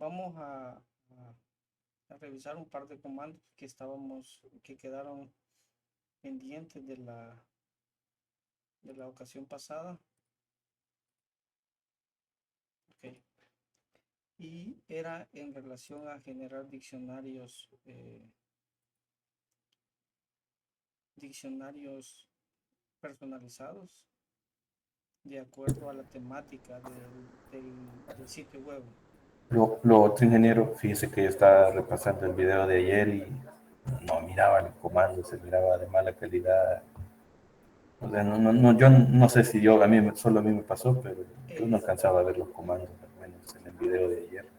vamos a revisar un par de comandos que quedaron pendientes de la ocasión pasada. Ok. Y era en relación a generar diccionarios personalizados de acuerdo a la temática del sitio web. Lo otro, ingeniero, fíjese que yo estaba repasando el video de ayer y no miraba el comando, se miraba de mala calidad. O sea, yo no sé si solo a mí me pasó, pero yo no Eh, alcanzaba a ver los comandos, al menos en el video de ayer.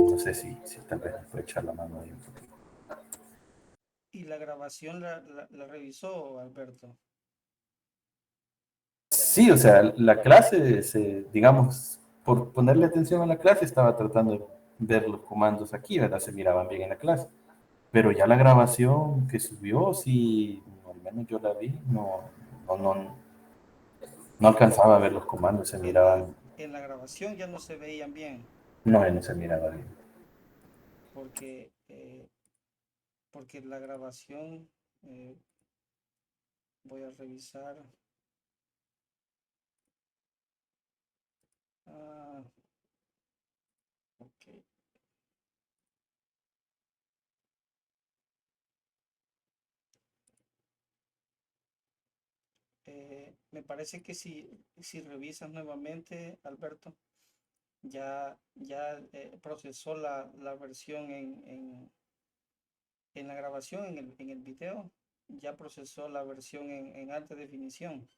No sé si tal vez me fue echar la mano ahí un poquito. y la grabación la revisó Alberto. Sí, o sea, la clase, digamos, por ponerle atención a la clase, estaba tratando de ver los comandos aquí, ¿verdad? Se miraban bien en la clase. Pero ya la grabación que subió, sí, al menos yo la vi, no, no, no alcanzaba a ver los comandos, se miraban, En la grabación ya no se veían bien no se miraba bien. porque, porque la grabación, eh, voy a revisar. Ah, ok. Me parece que si revisas nuevamente, Alberto, ya procesó la versión en la grabación, en el video, ya procesó la versión en alta definición.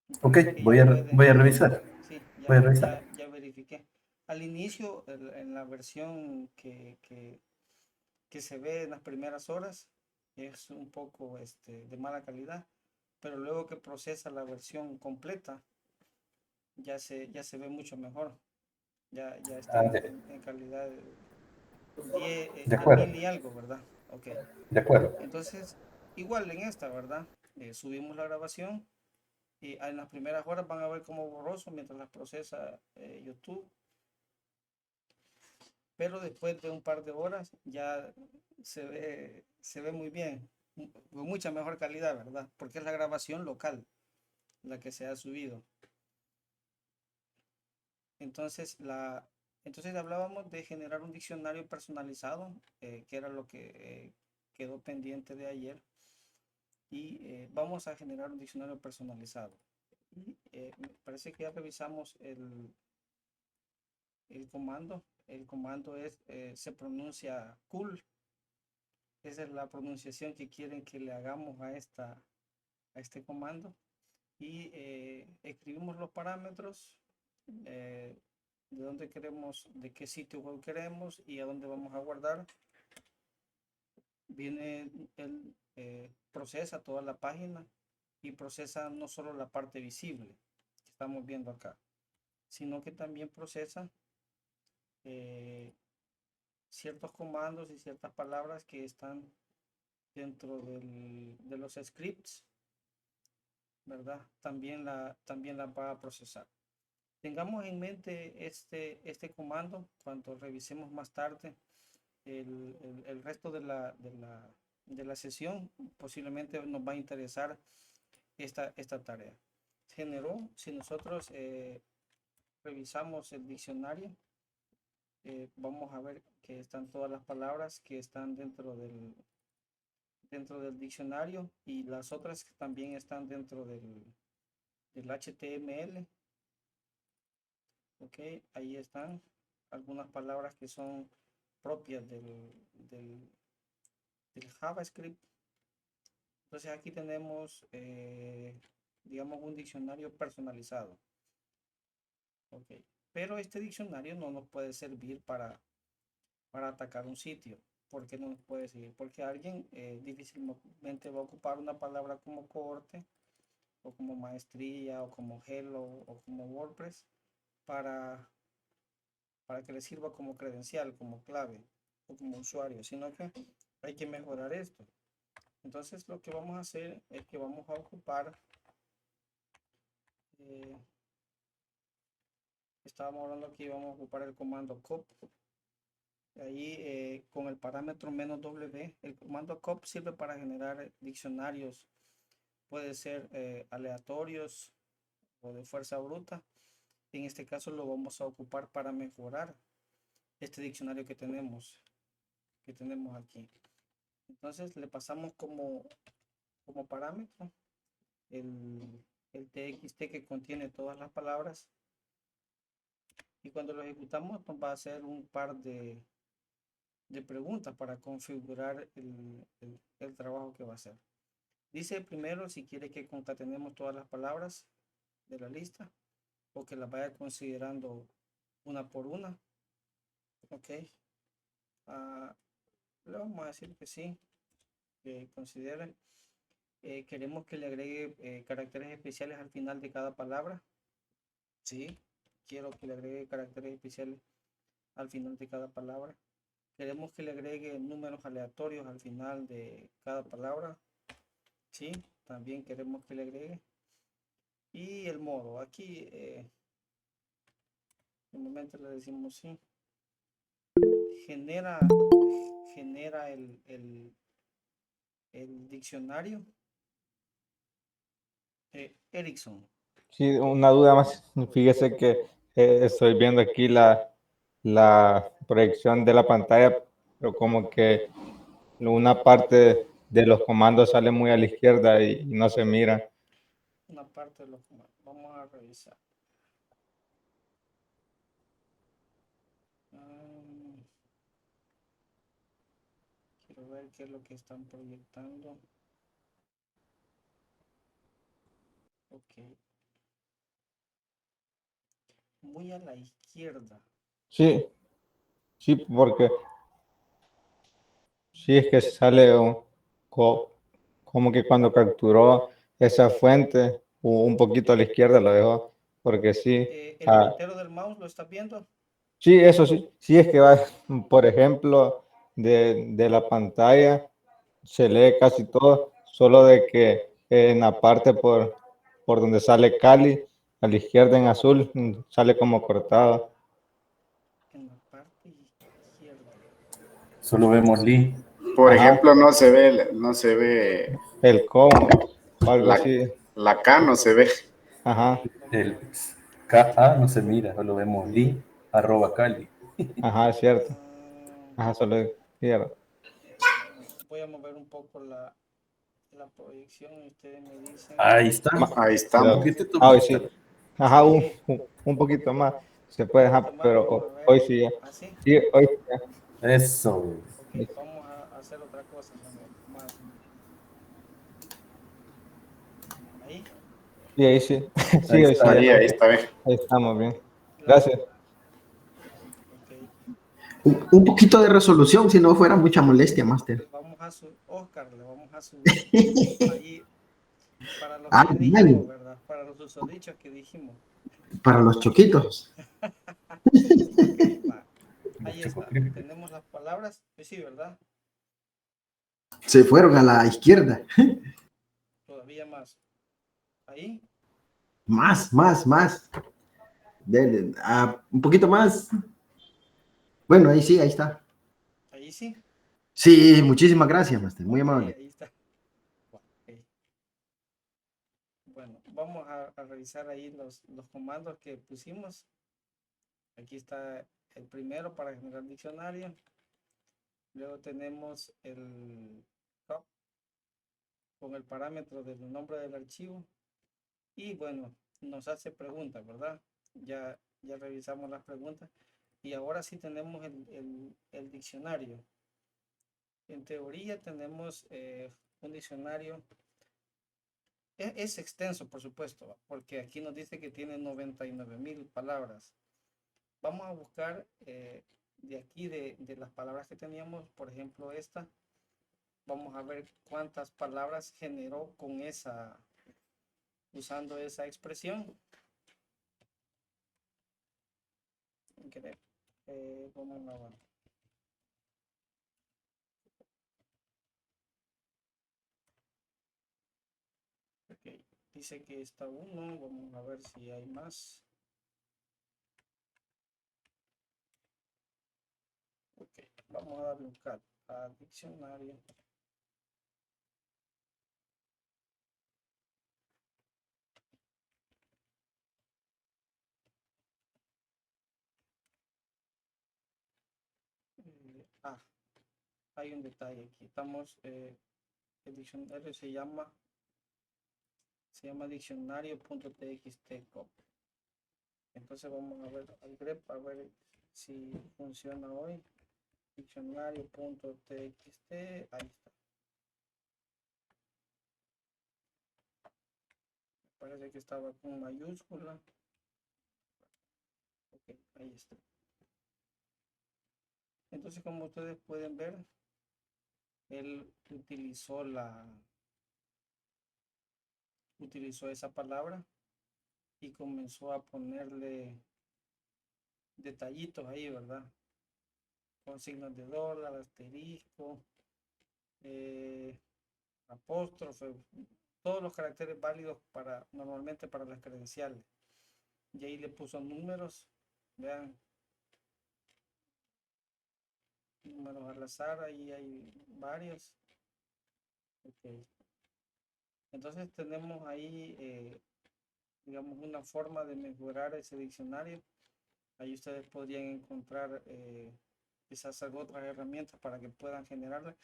Me Ok, parece que ya voy puede, a revisar, sí, voy a ya, revisar. ya verifiqué. Al inicio, en la versión que se ve en las primeras horas, es un poco de mala calidad, pero luego que procesa la versión completa, ya se ve mucho mejor. Ya está Ah, en calidad 10, de de acuerdo, 1000 y algo, ¿verdad? Ok. de acuerdo. Entonces, igual en esta, ¿verdad? Subimos la grabación y en las primeras horas van a ver como borroso mientras las procesa YouTube, pero después de un par de horas ya se ve muy bien, con mucha mejor calidad, ¿verdad? Porque es la grabación local la que se ha subido. Entonces, entonces hablábamos de generar un diccionario personalizado, que era lo que quedó pendiente de ayer, y vamos a generar un diccionario personalizado. Y me parece que ya revisamos el comando. El comando se pronuncia cool. Esa es la pronunciación que quieren que le hagamos a este comando. Y escribimos los parámetros, eh, de dónde queremos, de qué sitio web queremos y a dónde vamos a guardar. Viene el procesa toda la página y procesa no solo la parte visible que estamos viendo acá, sino que también procesa eh, ciertos comandos y ciertas palabras que están dentro de los scripts, ¿verdad? También la va a procesar. Tengamos en mente este comando cuando revisemos más tarde el resto de la sesión. Posiblemente nos va a interesar esta tarea. Si nosotros revisamos el diccionario, vamos a ver que están todas las palabras que están dentro del diccionario y las otras que también están dentro del HTML. Ok, ahí están algunas palabras que son propias del JavaScript. Entonces aquí tenemos, digamos, un diccionario personalizado. Ok, pero este diccionario no nos puede servir para atacar un sitio. ¿Por qué no nos puede servir? Porque alguien difícilmente va a ocupar una palabra como corte o como maestría o como Hello o como WordPress para, para que le sirva como credencial, como clave o como usuario, sino que hay que mejorar esto. Entonces lo que vamos a hacer es que vamos a ocupar eh, estábamos hablando que íbamos a ocupar el comando cop. Ahí con el parámetro "-w", el comando cop sirve para generar diccionarios, puede ser aleatorios o de fuerza bruta. En este caso lo vamos a ocupar para mejorar este diccionario que tenemos aquí. Entonces le pasamos como parámetro el txt que contiene todas las palabras, y cuando lo ejecutamos nos va a hacer un par de preguntas para configurar el trabajo que va a hacer. Dice primero si quiere que concatenemos todas las palabras de la lista o que las vaya considerando una por una. Ok. Le vamos a decir que sí, que considere. Queremos que le agregue caracteres especiales al final de cada palabra. Sí, quiero que le agregue caracteres especiales al final de cada palabra. Queremos que le agregue números aleatorios al final de cada palabra. Sí, también queremos que le agregue. Y el modo, aquí en un momento le decimos sí. Genera el diccionario Erickson. Sí, una duda más. Fíjese que estoy viendo aquí la proyección de la pantalla, pero como que una parte de los comandos sale muy a la izquierda y no se mira. Una parte de los comandos. Vamos a revisar. Quiero ver qué es lo que están proyectando. Ok. Muy a la izquierda. Sí, sí, porque sí es que sale como que cuando capturó esa fuente, un poquito a la izquierda lo dejó, porque sí. El puntero del mouse, ¿lo estás viendo? Sí, eso sí, sí es que va, por ejemplo, de la pantalla se lee casi todo, solo de que en la parte por donde sale Cali, a la izquierda en azul, sale como cortado. En la parte izquierda. Solo vemos Lee. Por Ajá, ejemplo, no se ve el como, o algo la, así. la K, no se ve. Ajá, El KA no se mira, solo vemos Lee, @Cali. ajá, es cierto. Ah, Ajá, solo es izquierda. voy a mover un poco la proyección y ustedes me dicen. Ahí está. Ahí Un estamos. poquitito Ah, hoy más. sí. Ajá, Sí, un poquito más. Se un puede, poquito ajá, más, pero vamos a ver. hoy sí ya. Así. Sí, hoy sí ya. Eso. Ok, vamos a hacer otra cosa mejor. Más. Ahí. Sí, ahí sí. Ahí Sí, hoy sí está. ya. Ahí está bien. Ahí estamos bien. Claro. Gracias. Ok. Un poquito de resolución, si no fuera mucha molestia, Master. Vamos a subir. Oscar, le vamos a subir. Ahí. Para los que Ay, ya dijimos, ay, ¿verdad? Para los usodichos que dijimos. para los choquitos. Ok, va. Ahí Choco está. Crispy. Tenemos las palabras. Pues sí, ¿verdad? Se fueron a la izquierda. Todavía más. Ahí. Más. Un poquito más. Bueno, ahí sí, ahí está. Ahí sí. Sí, muchísimas gracias, Master. Muy Ok, amable. ahí está. Ok. Bueno, vamos a revisar ahí los comandos que pusimos. Aquí está el primero para generar diccionario. Luego tenemos el top con el parámetro del nombre del archivo. Y bueno, nos hace preguntas, ¿verdad? Ya revisamos las preguntas. Y ahora sí tenemos el diccionario. En teoría tenemos un diccionario. Es extenso, por supuesto, porque aquí nos dice que tiene 99,000 palabras. Vamos a buscar de aquí, de las palabras que teníamos, por ejemplo, esta. Vamos a ver cuántas palabras generó usando esa expresión. Vamos a ver. Ok, dice que está uno. Vamos a ver si hay más. Vamos a darle un cat a diccionario. Hay un detalle aquí. Estamos, el diccionario se llama diccionario.txt. Entonces vamos a ver al grep a ver si funciona hoy. Diccionario.txt, ahí está. Parece que estaba con mayúscula. Ok, ahí está. Entonces, como ustedes pueden ver, él utilizó esa palabra y comenzó a ponerle detallitos ahí, ¿verdad? Con signos de dólar, asterisco, apóstrofe, todos los caracteres válidos normalmente para las credenciales. Y ahí le puso números, vean, números al azar, ahí hay varios. Okay. Entonces tenemos ahí, digamos, una forma de mejorar ese diccionario. Ahí ustedes podrían encontrar quizás otras herramientas para que puedan generarla,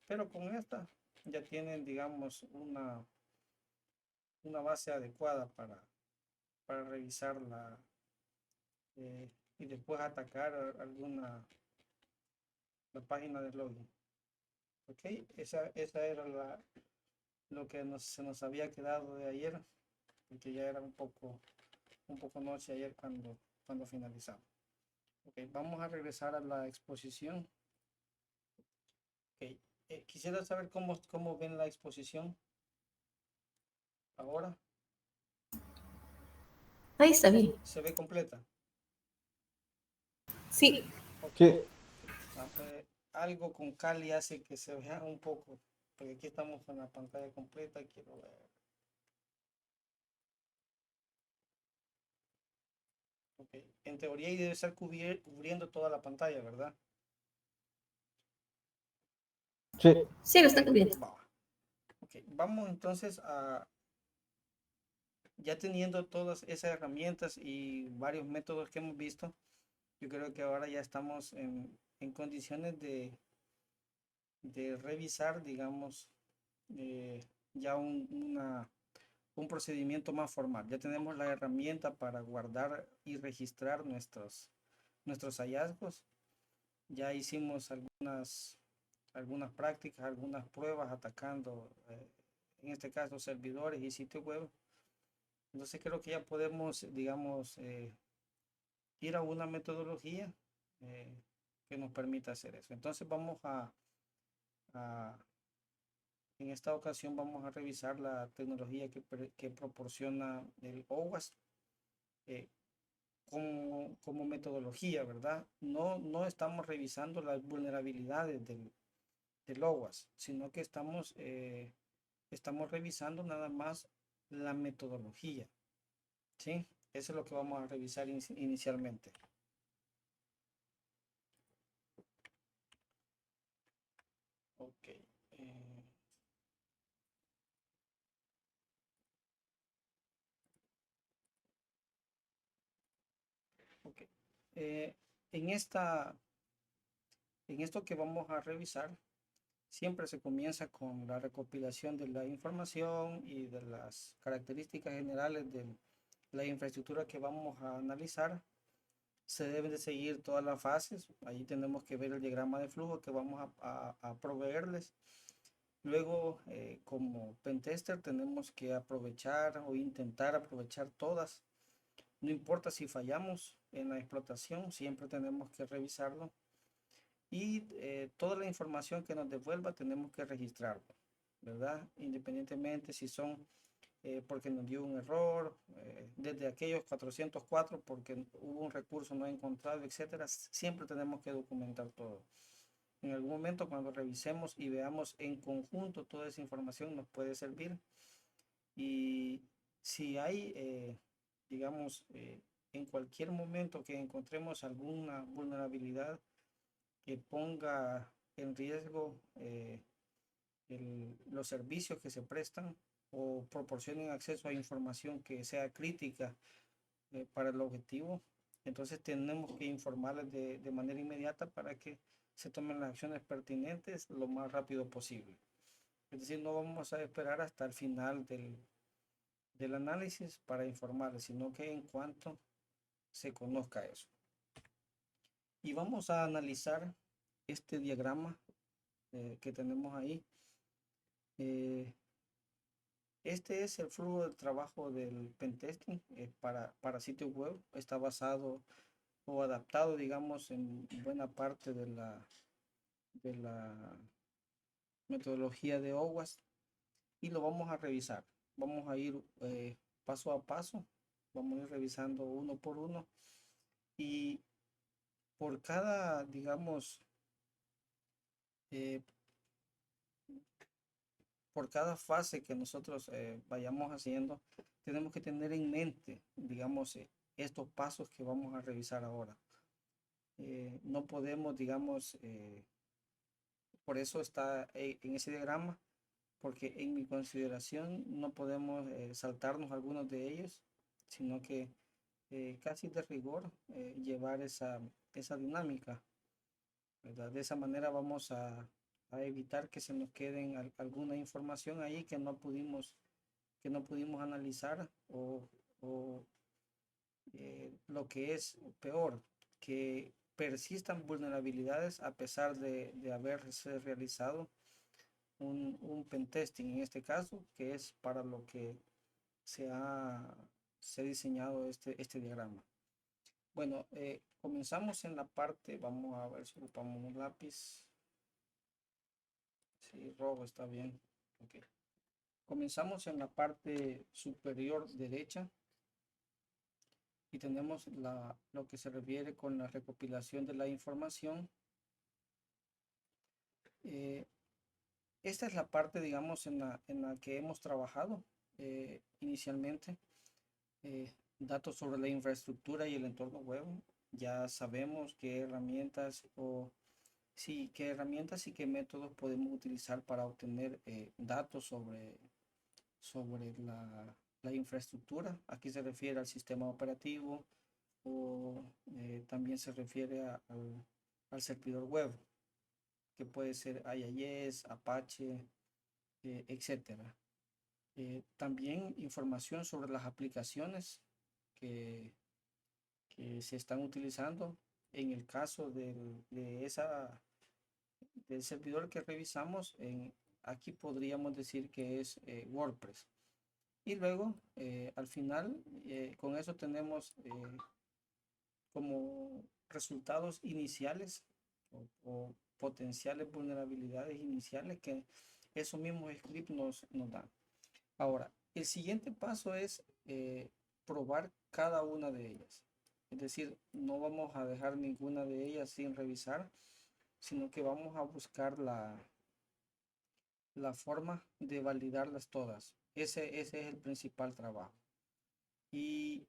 pero con esta ya tienen, digamos, una base adecuada para revisarla y después atacar la página de login. Ok, esa era lo que se nos había quedado de ayer, porque ya era un poco noche ayer cuando finalizamos. Ok, vamos a regresar a la exposición. Ok, quisiera saber cómo ven la exposición ahora. Ahí está bien. ¿Se ve completa? Sí. Okay. Sí. Pues, algo con Cali hace que se vea un poco, porque aquí estamos con la pantalla completa. Quiero ver. Okay. En teoría ahí debe estar cubriendo toda la pantalla, ¿verdad? Sí. Sí, lo está cubriendo. Okay. Vamos entonces ya teniendo todas esas herramientas y varios métodos que hemos visto, yo creo que ahora ya estamos en condiciones de revisar, digamos, ya un procedimiento más formal. Ya tenemos la herramienta para guardar y registrar nuestros hallazgos. Ya hicimos algunas prácticas, algunas pruebas atacando, en este caso, servidores y sitios web. Entonces creo que ya podemos, digamos, ir a una metodología que nos permita hacer eso. Entonces vamos en esta ocasión vamos a revisar la tecnología que proporciona el OWASP como metodología, ¿verdad? No estamos revisando las vulnerabilidades del OWASP, sino que estamos revisando nada más la metodología, ¿sí? Eso es lo que vamos a revisar inicialmente. Ok. Okay. En esto que vamos a revisar, siempre se comienza con la recopilación de la información y de las características generales de la infraestructura que vamos a analizar. Se deben de seguir todas las fases. Ahí tenemos que ver el diagrama de flujo que vamos a proveerles. Luego, como pentester, tenemos que aprovechar o intentar aprovechar todas. No importa si fallamos en la explotación, siempre tenemos que revisarlo. Y toda la información que nos devuelva tenemos que registrarlo, ¿verdad? Independientemente si son porque nos dio un error, desde aquellos 404 porque hubo un recurso no encontrado, etcétera, siempre tenemos que documentar todo. En algún momento cuando revisemos y veamos en conjunto toda esa información nos puede servir. Y si hay, digamos, en cualquier momento que encontremos alguna vulnerabilidad, que ponga en riesgo los servicios que se prestan o proporcionen acceso a información que sea crítica para el objetivo. Entonces tenemos que informarles de manera inmediata para que se tomen las acciones pertinentes lo más rápido posible. Es decir, no vamos a esperar hasta el final del análisis para informarles, sino que en cuanto se conozca eso. Y vamos a analizar este diagrama que tenemos ahí. Este es el flujo de trabajo del pentesting para sitios web. Está basado o adaptado, digamos, en buena parte de la metodología de OWASP, y lo vamos a revisar. Vamos a ir paso a paso, vamos a ir revisando uno por uno, y por cada, digamos, por cada fase que nosotros vayamos haciendo, tenemos que tener en mente, digamos, estos pasos que vamos a revisar ahora. No podemos, digamos, por eso está en ese diagrama, porque en mi consideración no podemos saltarnos algunos de ellos, sino que casi de rigor llevar esa dinámica, ¿verdad? De esa manera vamos a evitar que se nos queden alguna información ahí que no pudimos analizar, o lo que es peor, que persistan vulnerabilidades a pesar de haberse realizado un pentesting, en este caso, que es para lo que se ha diseñado este diagrama. Bueno, comenzamos en la parte, vamos a ver si ocupamos un lápiz. Sí, rojo está bien. Okay. Comenzamos en la parte superior derecha y tenemos lo que se refiere con la recopilación de la información. Esta es la parte, digamos, en la que hemos trabajado inicialmente. Datos sobre la infraestructura y el entorno web. Ya sabemos qué herramientas qué herramientas y qué métodos podemos utilizar para obtener datos sobre la infraestructura. Aquí se refiere al sistema operativo, o también se refiere al servidor web, que puede ser IIS, Apache, etcétera. También información sobre las aplicaciones que se están utilizando. En el caso del servidor que revisamos, aquí podríamos decir que es WordPress. Y luego, al final, con eso tenemos como resultados iniciales o potenciales vulnerabilidades iniciales que esos mismos scripts nos dan. Ahora, el siguiente paso es probar cada una de ellas. Es decir, no vamos a dejar ninguna de ellas sin revisar, sino que vamos a buscar la forma de validarlas todas. Ese es el principal trabajo. Y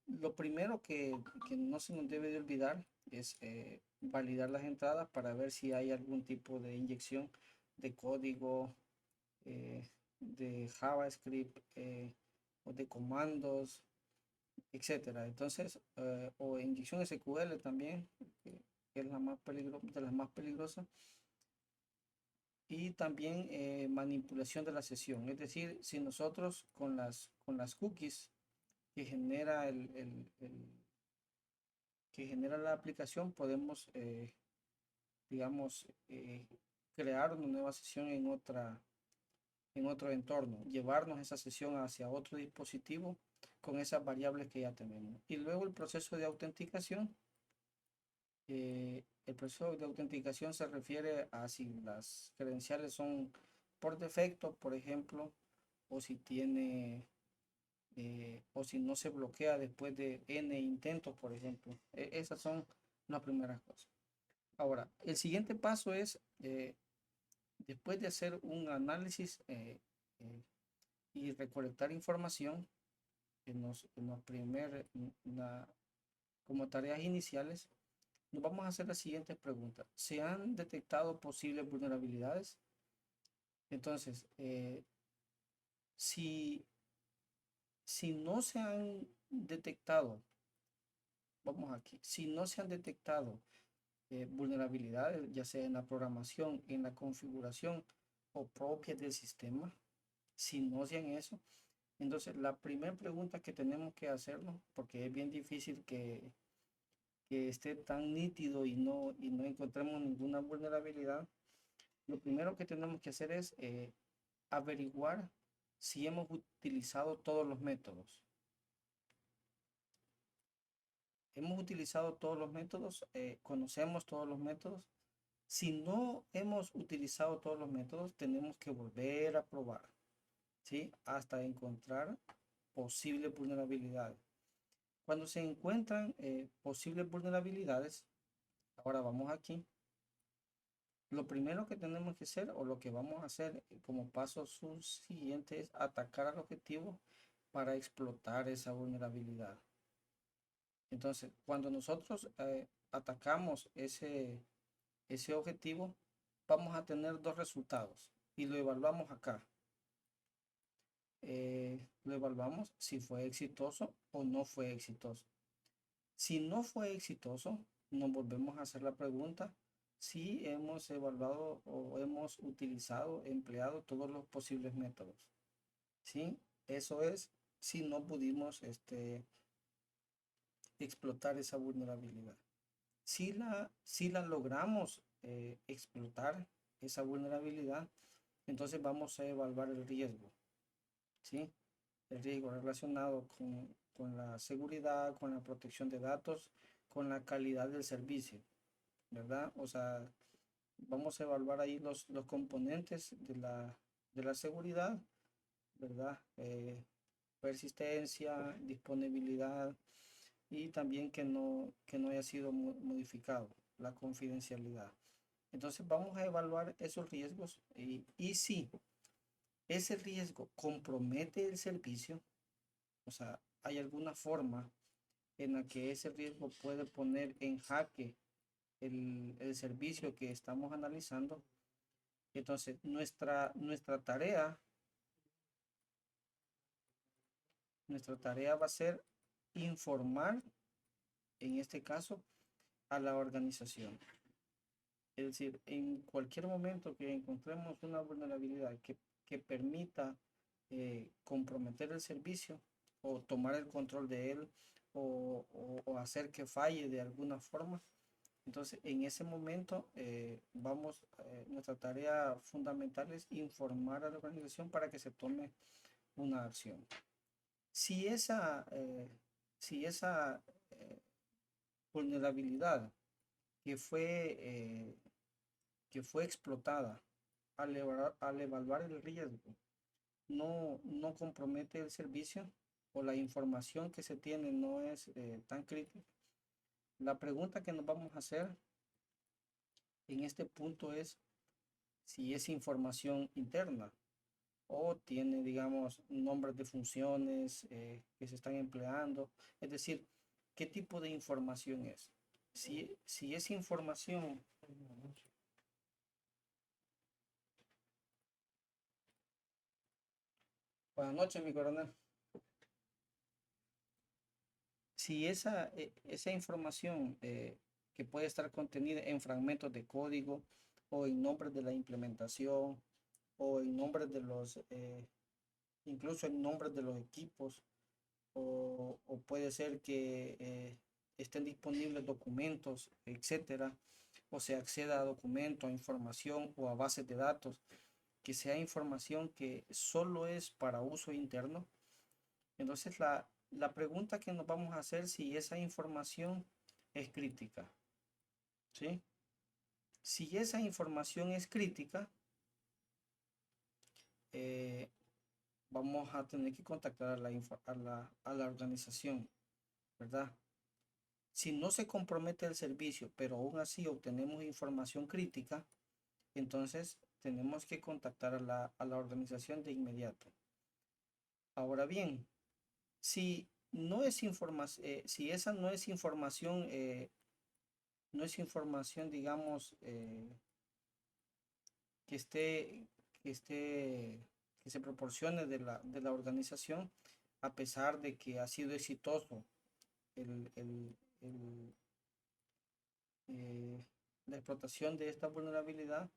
lo primero que no se nos debe de olvidar es validar las entradas para ver si hay algún tipo de inyección de código, de JavaScript, o de comandos, etcétera. Entonces, o inyección SQL también, que es la más de las más peligrosas. Y también manipulación de la sesión. Es decir, si nosotros con las cookies que genera que genera la aplicación podemos, digamos, crear una nueva sesión en otro entorno, llevarnos esa sesión hacia otro dispositivo con esas variables que ya tenemos. Y luego el proceso de autenticación. El proceso de autenticación se refiere a si las credenciales son por defecto, por ejemplo, o si tiene o si no se bloquea después de N intentos, por ejemplo. Esas son las primeras cosas. Ahora, el siguiente paso es, después de hacer un análisis y recolectar información como tareas iniciales, nos vamos a hacer las siguientes preguntas. ¿Se han detectado posibles vulnerabilidades? Entonces, si no se han detectado, vamos aquí, si no se han detectado vulnerabilidades, ya sea en la programación, en la configuración o propias del sistema, si no se han eso, entonces la primera pregunta que tenemos que hacernos, porque es bien difícil que esté tan nítido y no encontremos ninguna vulnerabilidad, lo primero que tenemos que hacer es averiguar si hemos utilizado todos los métodos. Hemos utilizado todos los métodos, conocemos todos los métodos. Si no hemos utilizado todos los métodos, tenemos que volver a probar, ¿sí? Hasta encontrar posibles vulnerabilidades. Cuando se encuentran posibles vulnerabilidades, ahora vamos aquí. Lo primero que tenemos que hacer o lo que vamos a hacer como paso siguiente es atacar al objetivo para explotar esa vulnerabilidad. Entonces, cuando nosotros atacamos ese objetivo, vamos a tener dos resultados y lo evaluamos acá. Lo evaluamos si fue exitoso o no fue exitoso. Si no fue exitoso, nos volvemos a hacer la pregunta si hemos evaluado o hemos utilizado, empleado todos los posibles métodos. ¿Sí? Eso es si no pudimos explotar esa vulnerabilidad. Si la logramos explotar esa vulnerabilidad, entonces vamos a evaluar el riesgo, ¿sí? El riesgo relacionado con la seguridad, con la protección de datos, con la calidad del servicio, ¿verdad? O sea, vamos a evaluar ahí los componentes de la seguridad, ¿verdad? Persistencia, disponibilidad y también que no haya sido modificado, la confidencialidad. Entonces vamos a evaluar esos riesgos y si ese riesgo compromete el servicio, o sea, hay alguna forma en la que ese riesgo puede poner en jaque el servicio que estamos analizando, entonces nuestra tarea va a ser informar, en este caso, a la organización. Es decir, en cualquier momento que encontremos una vulnerabilidad que permita comprometer el servicio o tomar el control de él o hacer que falle de alguna forma, entonces en ese momento nuestra tarea fundamental es informar a la organización para que se tome una acción. Si si esa vulnerabilidad que fue explotada al evaluar el riesgo no compromete el servicio o la información que se tiene no es tan crítica, la pregunta que nos vamos a hacer en este punto es si es información interna o tiene, digamos, nombres de funciones que se están empleando. Es decir, ¿qué tipo de información es? Si es información... Buenas noches, mi coronel. Si esa información que puede estar contenida en fragmentos de código o en nombres de la implementación o en nombres de incluso en nombres de los equipos, o puede ser que estén disponibles documentos, etcétera, o se acceda a documentos, a información o a bases de datos, que sea información que solo es para uso interno. Entonces la pregunta que nos vamos a hacer si esa información es crítica, ¿sí? Si esa información es crítica, vamos a tener que contactar a la organización, ¿verdad? Si no se compromete el servicio, pero aún así obtenemos información crítica, entonces tenemos que contactar a la organización de inmediato. Ahora bien, si esa no es información no es información, digamos, que esté, que esté, que se proporcione de la organización, a pesar de que ha sido exitoso el, el- el, la explotación de esta vulnerabilidad.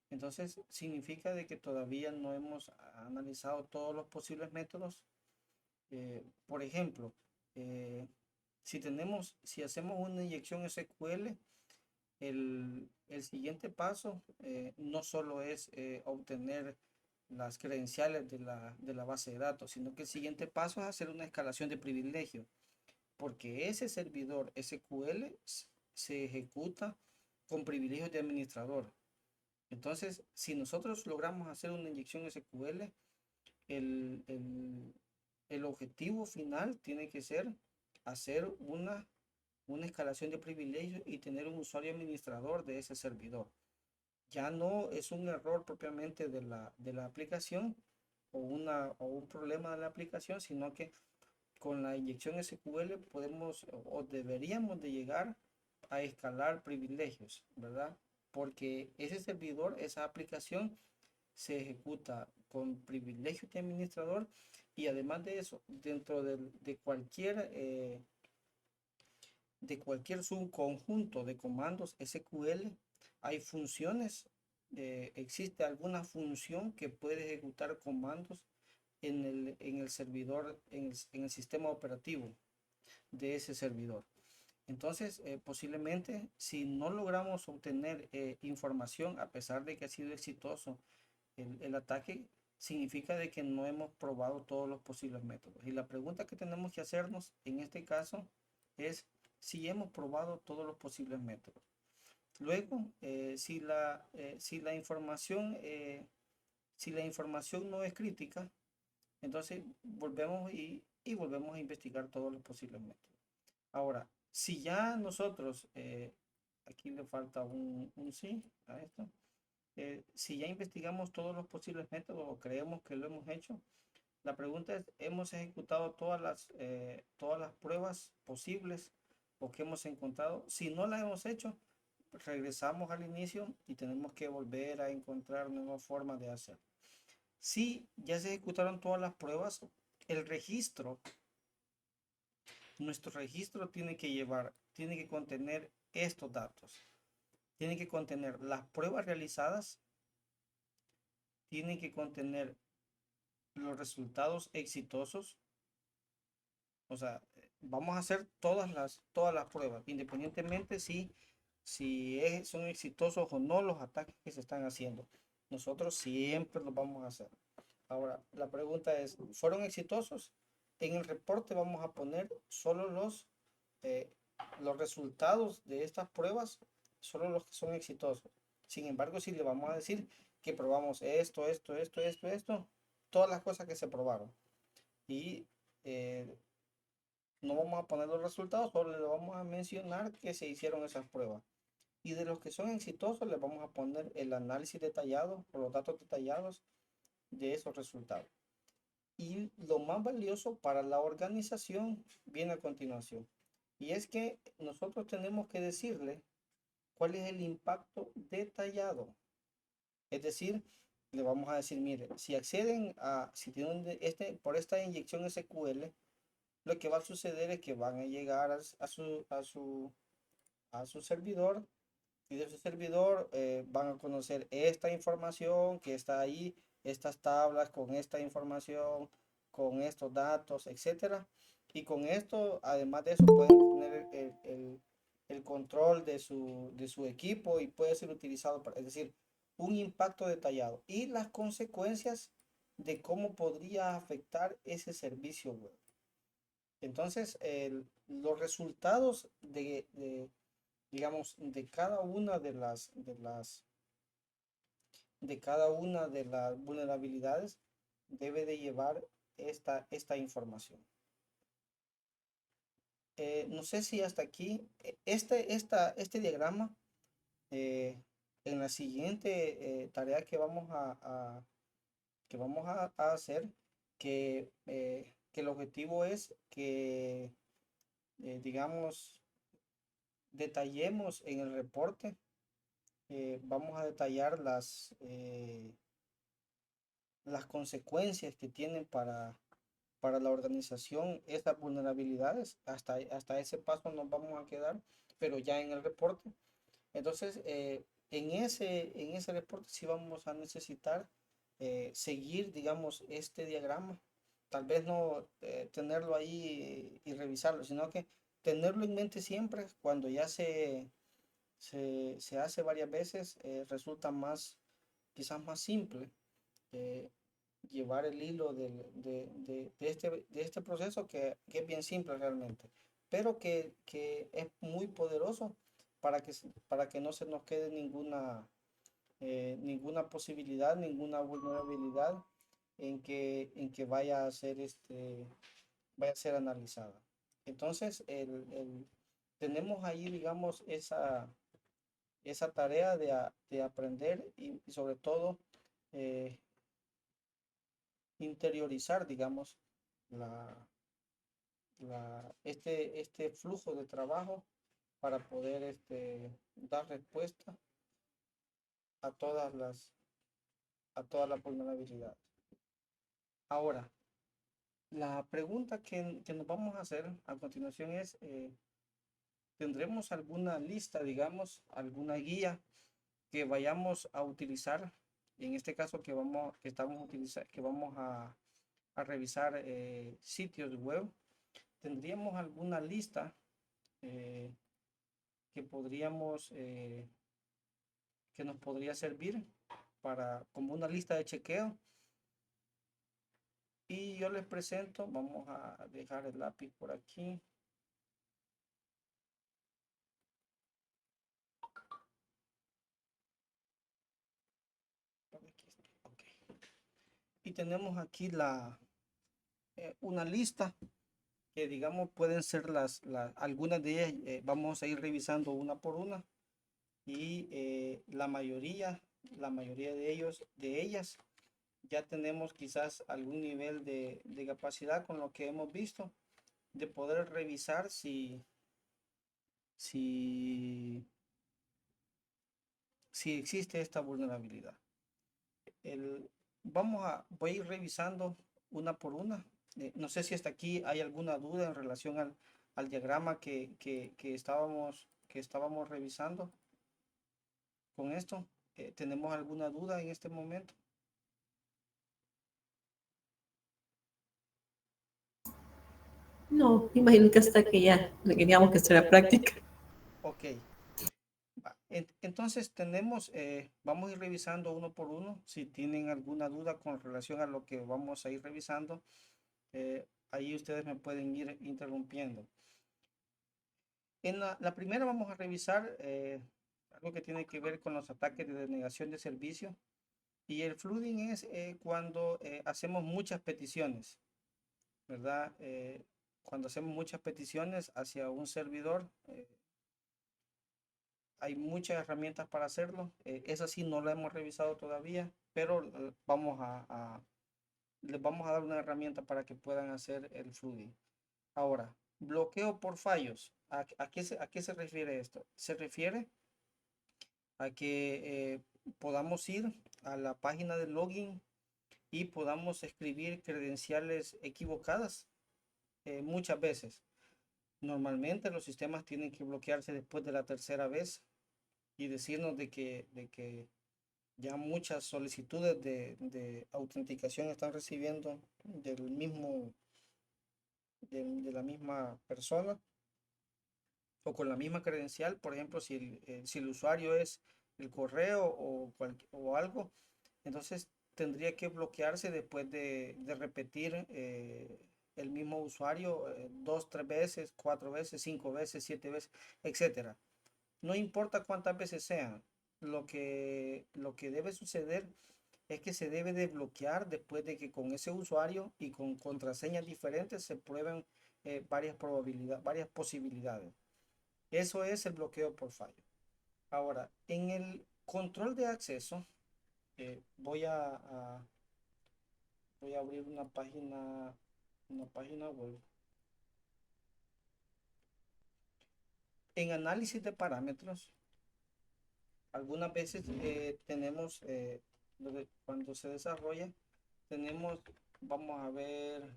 Entonces significa de que todavía no hemos analizado todos los posibles métodos. Por ejemplo, eh, si hacemos una inyección SQL, el siguiente paso no solo es obtener las credenciales de la base de datos, sino que el siguiente paso es hacer una escalación de privilegio, porque ese servidor SQL se ejecuta con privilegios de administrador. Entonces, si nosotros logramos hacer una inyección SQL, el, el, el objetivo final tiene que ser hacer una escalación de privilegios y tener un usuario administrador de ese servidor. Ya no es un error propiamente de la aplicación o un problema de la aplicación, sino que con la inyección SQL podemos o deberíamos de llegar a escalar privilegios, ¿verdad? Porque ese servidor, esa aplicación se ejecuta con privilegios de administrador y además de eso, dentro de cualquier subconjunto de comandos SQL hay funciones, existe alguna función que puede ejecutar comandos en el servidor, en el sistema operativo de ese servidor. Entonces, posiblemente, si no logramos obtener información, a pesar de que ha sido exitoso el ataque, significa de que no hemos probado todos los posibles métodos. Y la pregunta que tenemos que hacernos en este caso es si hemos probado todos los posibles métodos. Luego, si la información no es crítica, entonces volvemos y volvemos a investigar todos los posibles métodos. Ahora, si ya nosotros, aquí le falta un sí a esto, si ya investigamos todos los posibles métodos o creemos que lo hemos hecho, la pregunta es, ¿hemos ejecutado todas las pruebas posibles o que hemos encontrado? Si no las hemos hecho, regresamos al inicio y tenemos que volver a encontrar nuevas formas de hacer. Si ya se ejecutaron todas las pruebas, el registro, nuestro registro tiene que contener estos datos. Tiene que contener las pruebas realizadas, tiene que contener los resultados exitosos. O sea, vamos a hacer todas las pruebas, independientemente si son exitosos o no los ataques que se están haciendo. Nosotros siempre los vamos a hacer. Ahora, la pregunta es, ¿fueron exitosos? En el reporte vamos a poner solo los resultados de estas pruebas, solo los que son exitosos. Sin embargo, si le vamos a decir que probamos esto, todas las cosas que se probaron. Y no vamos a poner los resultados, solo le vamos a mencionar que se hicieron esas pruebas. Y de los que son exitosos, les vamos a poner el análisis detallado o los datos detallados de esos resultados. Y lo más valioso para la organización viene a continuación. Y es que nosotros tenemos que decirle cuál es el impacto detallado. Es decir, le vamos a decir, mire, si tienen por esta inyección SQL, lo que va a suceder es que van a llegar a su servidor y de su servidor van a conocer esta información que está ahí, estas tablas con esta información, con estos datos, etcétera. Y con esto, además de eso, pueden tener el control de su equipo y puede ser utilizado es decir, un impacto detallado y las consecuencias de cómo podría afectar ese servicio web. Entonces, los resultados digamos, de cada una de las vulnerabilidades debe de llevar esta información. No sé si hasta aquí, este diagrama, en la siguiente tarea que vamos a hacer, que el objetivo es que, digamos, detallemos en el reporte, vamos a detallar las consecuencias que tienen para la organización estas vulnerabilidades. Hasta ese paso nos vamos a quedar, pero ya en el reporte. Entonces, en ese reporte sí vamos a necesitar seguir, digamos, este diagrama. Tal vez no tenerlo ahí y revisarlo, sino que tenerlo en mente siempre cuando ya se hace varias veces, resulta quizás más simple eh, llevar el hilo de este proceso que es bien simple realmente, pero que es muy poderoso para que no se nos quede ninguna posibilidad, ninguna vulnerabilidad en que vaya a ser analizada. Entonces, tenemos ahí, digamos, esa tarea de aprender y sobre todo eh, interiorizar, digamos, este flujo de trabajo para poder dar respuesta a a todas las vulnerabilidades. Ahora, la pregunta que nos vamos a hacer a continuación es, ¿tendremos alguna lista, digamos, alguna guía que vayamos a utilizar? En este caso que vamos a revisar sitios web, ¿tendríamos alguna lista eh, que que nos podría servir como una lista de chequeo? Y yo les presento, vamos a dejar el lápiz por aquí. Ok. Y tenemos aquí una lista que, digamos, pueden ser algunas de ellas, vamos a ir revisando una por una, y la mayoría de ellas ya tenemos quizás algún nivel de capacidad con lo que hemos visto, de poder revisar si, si existe esta vulnerabilidad. Voy a ir revisando una por una. No sé si hasta aquí hay alguna duda en relación al diagrama que estábamos revisando con esto. ¿Tenemos alguna duda en este momento? No, imagino que hasta que ya digamos que será práctica. Ok. Entonces vamos a ir revisando uno por uno. Si tienen alguna duda con relación a lo que vamos a ir revisando, ahí ustedes me pueden ir interrumpiendo. En la primera vamos a revisar algo que tiene que ver con los ataques de denegación de servicio. Y el flooding es cuando hacemos muchas peticiones, ¿verdad? Cuando hacemos muchas peticiones hacia un servidor, hay muchas herramientas para hacerlo. Esa sí no la hemos revisado todavía, pero les vamos a dar una herramienta para que puedan hacer el flooding. Ahora, bloqueo por fallos. ¿A qué se refiere esto? Se refiere a que podamos ir a la página de login y podamos escribir credenciales equivocadas muchas veces. Normalmente los sistemas tienen que bloquearse después de la tercera vez y decirnos de que ya muchas solicitudes de autenticación están recibiendo de la misma persona o con la misma credencial. Por ejemplo, si el usuario es el correo o algo, entonces tendría que bloquearse después de repetir el mismo usuario 2, 3 veces, 4 veces, 5 veces, 7 veces, etcétera. No importa cuántas veces sean, lo que debe suceder es que se debe de bloquear después de que con ese usuario y con contraseñas diferentes se prueben varias posibilidades. Eso es el bloqueo por fallo. Ahora, en el control de acceso, voy voy a abrir una página web. En análisis de parámetros, algunas veces tenemos, cuando se desarrolla, tenemos, vamos a ver,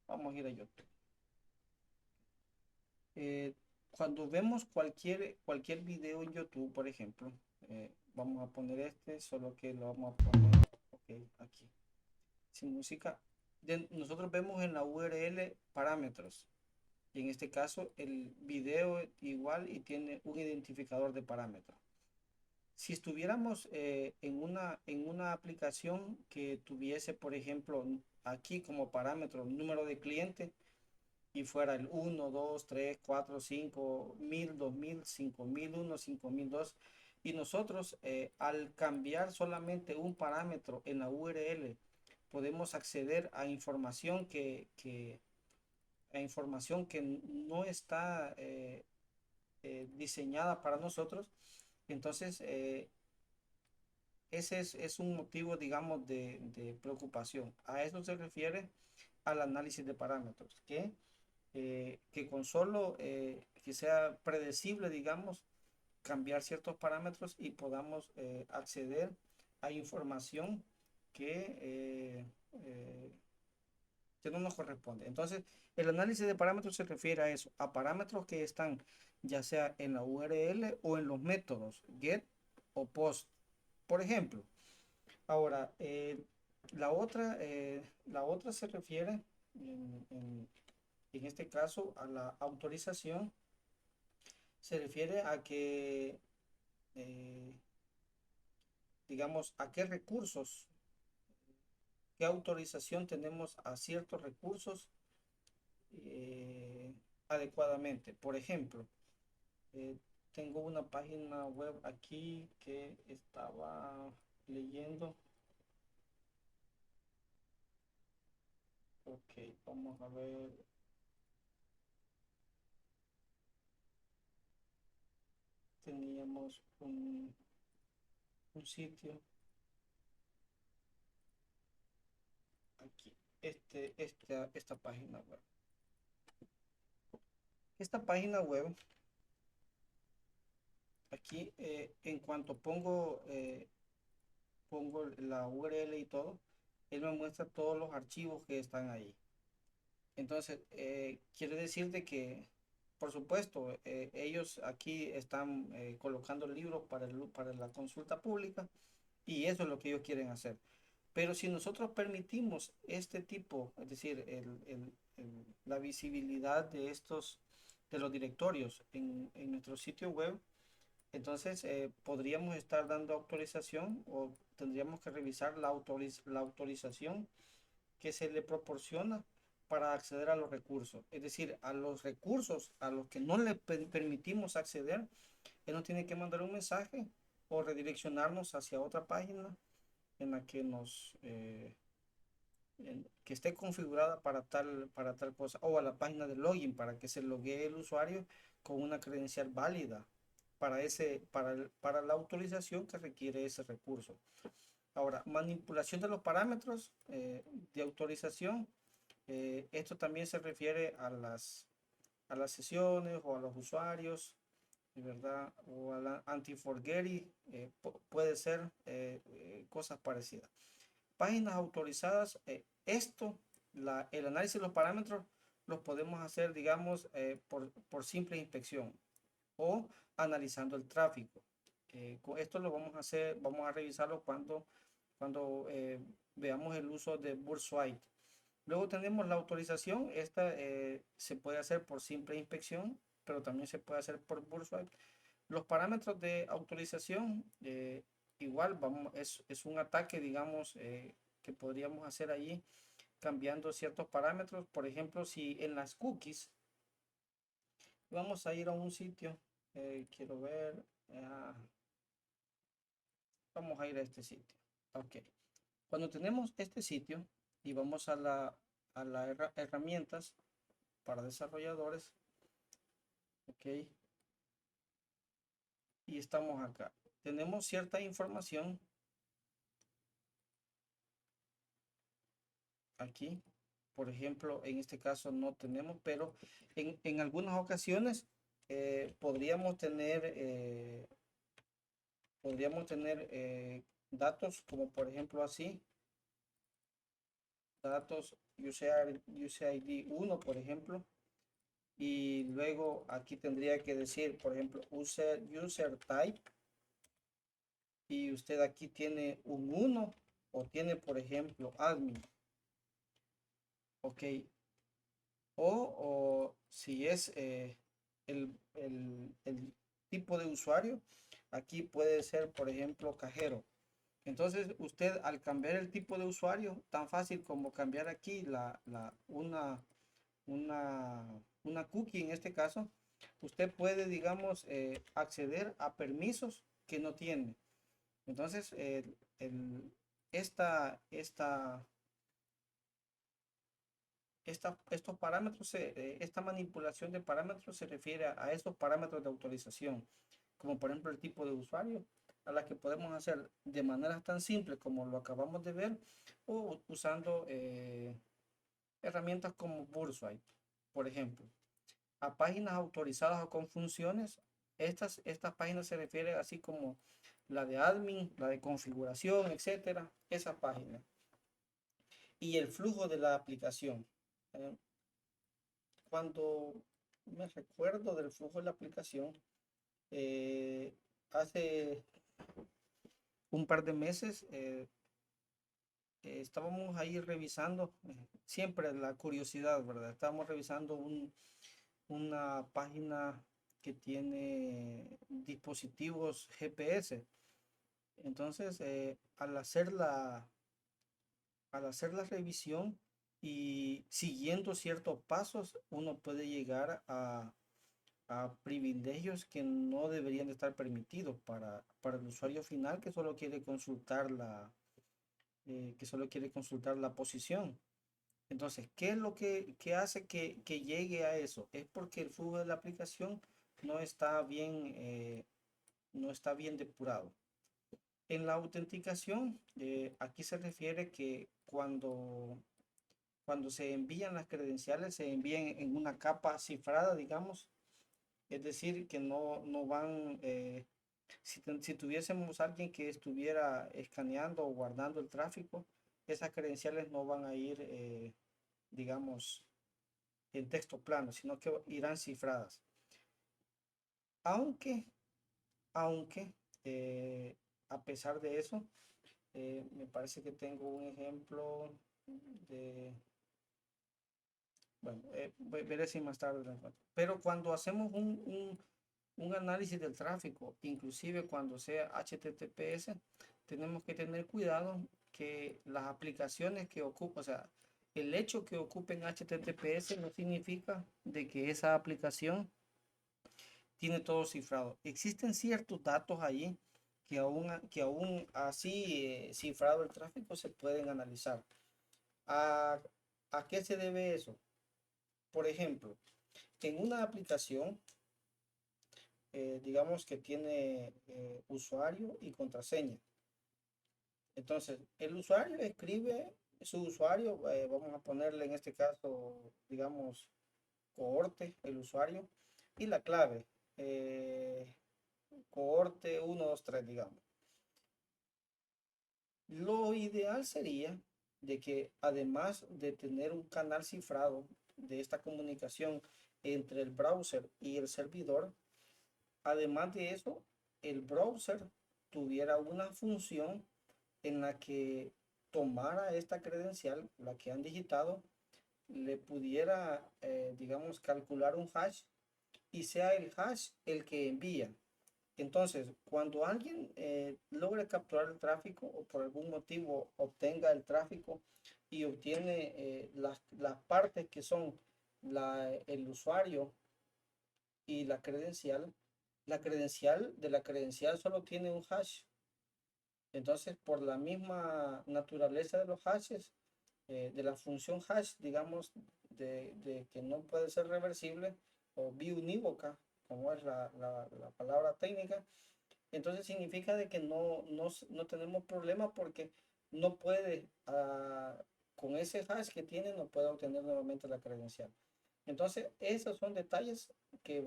vamos a ir a YouTube. Cuando vemos cualquier video en YouTube, por ejemplo, vamos a poner este, solo que lo vamos a poner, ok, aquí, sin música. Nosotros vemos en la URL parámetros. Y en este caso el video igual y tiene un identificador de parámetros. Si estuviéramos en una aplicación que tuviese, por ejemplo, aquí como parámetro número de cliente y fuera el 1, 2, 3, 4, 5, 1000, 2000, 5001, 5002, y nosotros al cambiar solamente un parámetro en la URL podemos acceder a información que no está diseñada para nosotros. Entonces, ese es un motivo, digamos, de preocupación. A eso se refiere al análisis de parámetros, que con solo que sea predecible, digamos, cambiar ciertos parámetros y podamos acceder a información que no nos corresponde. Entonces, el análisis de parámetros se refiere a eso, a parámetros que están ya sea en la URL o en los métodos get o post, por ejemplo. Ahora, la otra se refiere, en este caso, a la autorización. Se refiere a que, digamos, a qué recursos, qué autorización tenemos a ciertos recursos adecuadamente. Por ejemplo, eh, tengo una página web aquí que estaba leyendo. Ok, vamos a ver. Teníamos un sitio aquí, esta página web. Esta página web, aquí, en cuanto pongo la URL y todo, él me muestra todos los archivos que están ahí. Entonces, quiere decir de que, por supuesto, ellos aquí están colocando libros para la consulta pública y eso es lo que ellos quieren hacer. Pero si nosotros permitimos este tipo, es decir, la visibilidad de los directorios en nuestro sitio web, entonces podríamos estar dando autorización o tendríamos que revisar la autorización que se le proporciona para acceder a los recursos. Es decir, a los recursos a los que no le permitimos acceder, él nos tiene que mandar un mensaje o redireccionarnos hacia otra página en la que que esté configurada para tal cosa, o a la página de login para que se loguee el usuario con una credencial válida para la autorización que requiere ese recurso. Ahora, manipulación de los parámetros de autorización. Esto también se refiere a las sesiones o a los usuarios, ¿verdad? O a la anti-forgetting, puede ser cosas parecidas. Páginas autorizadas, el análisis de los parámetros los podemos hacer, digamos, por simple inspección o analizando el tráfico. Con esto lo vamos a hacer, vamos a revisarlo cuando veamos el uso de Buzzword. Luego tenemos la autorización. Esta se puede hacer por simple inspección, pero también se puede hacer por Buzzword. Los parámetros de autorización, igual es un ataque, digamos, que podríamos hacer allí cambiando ciertos parámetros. Por ejemplo, si en las cookies vamos a ir a un sitio, quiero ver, vamos a ir a este sitio. Ok, cuando tenemos este sitio y vamos a la herramientas para desarrolladores, ok, y estamos acá, tenemos cierta información aquí. Por ejemplo, en este caso no tenemos, pero en algunas ocasiones podríamos tener datos como por ejemplo así, datos UCID 1, por ejemplo, y luego aquí tendría que decir, por ejemplo, user type, y usted aquí tiene un 1 o tiene, por ejemplo, admin. Ok, o si es el tipo de usuario, aquí puede ser, por ejemplo, cajero. Entonces, usted al cambiar el tipo de usuario, tan fácil como cambiar aquí una cookie en este caso, usted puede, digamos, acceder a permisos que no tiene. Entonces, esta, esta, estos parámetros, esta manipulación de parámetros se refiere a estos parámetros de autorización, como por ejemplo el tipo de usuario, a la que podemos hacer de maneras tan simples como lo acabamos de ver, o usando herramientas como Buzzword, por ejemplo. A páginas autorizadas o con funciones, estas páginas se refieren así como la de admin, la de configuración, etcétera, esa página. Y el flujo de la aplicación. Cuando me recuerdo del flujo de la aplicación, hace un par de meses estábamos ahí revisando, siempre la curiosidad, ¿verdad? Estábamos revisando una página que tiene dispositivos GPS. Entonces, al hacer la revisión y siguiendo ciertos pasos, uno puede llegar a privilegios que no deberían de estar permitidos para el usuario final que solo quiere consultar la posición. Entonces, ¿qué es lo que hace que llegue a eso? Es porque el flujo de la aplicación no está bien, no está bien depurado. En la autenticación, aquí se refiere que cuando se envían las credenciales, se envían en una capa cifrada, digamos. Es decir, que no van, si tuviésemos alguien que estuviera escaneando o guardando el tráfico, esas credenciales no van a ir, digamos, en texto plano, sino que irán cifradas. Aunque, aunque, a pesar de eso, me parece que tengo un ejemplo de, bueno, veré si más tarde lo encuentro. Pero cuando hacemos un análisis del tráfico, inclusive cuando sea HTTPS, tenemos que tener cuidado que las aplicaciones que ocupan, o sea, el hecho que ocupen HTTPS no significa de que esa aplicación tiene todo cifrado. Existen ciertos datos allí que aún así cifrado el tráfico se pueden analizar. ¿A, a qué se debe eso? Por ejemplo, en una aplicación, digamos que tiene usuario y contraseña. Entonces, el usuario escribe su usuario, vamos a ponerle en este caso, digamos, cohorte, el usuario, y la clave, cohorte 123, digamos. Lo ideal sería de que además de tener un canal cifrado de esta comunicación entre el browser y el servidor, además de eso, el browser tuviera una función en la que tomara esta credencial, la que han digitado, le pudiera, digamos, calcular un hash y sea el hash el que envía. Entonces, cuando alguien logre capturar el tráfico o por algún motivo obtenga el tráfico y obtiene las partes que son el usuario y la credencial de la credencial solo tiene un hash. Entonces, por la misma naturaleza de los hashes, de la función hash, digamos, de que no puede ser reversible o biunívoca, como es la palabra técnica, entonces significa de que no tenemos problema porque no puede con ese hash que tiene no pueda obtener nuevamente la credencial. Entonces, esos son detalles que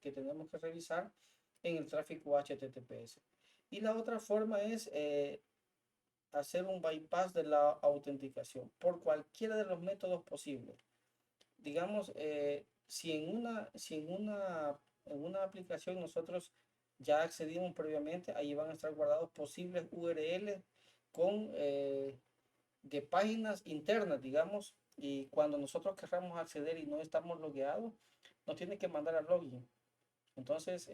que tenemos que revisar en el tráfico HTTPS. Y la otra forma es hacer un bypass de la autenticación por cualquiera de los métodos posibles. Digamos, si en una aplicación nosotros ya accedimos previamente, ahí van a estar guardados posibles URL de páginas internas, digamos, y cuando nosotros querramos acceder y no estamos logueados, nos tiene que mandar al login. Entonces,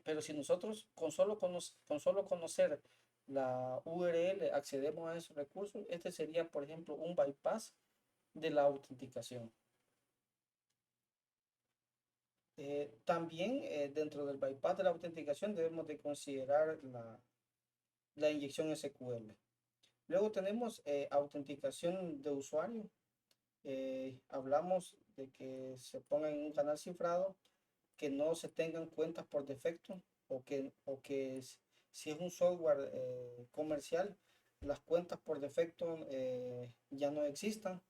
pero si nosotros con solo conocer la URL accedemos a esos recursos, este sería, por ejemplo, un bypass de la autenticación. También dentro del bypass de la autenticación debemos de considerar la inyección SQL. Luego tenemos autenticación de usuario. Hablamos de que se ponga en un canal cifrado, que no se tengan cuentas por defecto o que si es un software comercial, las cuentas por defecto ya no existan.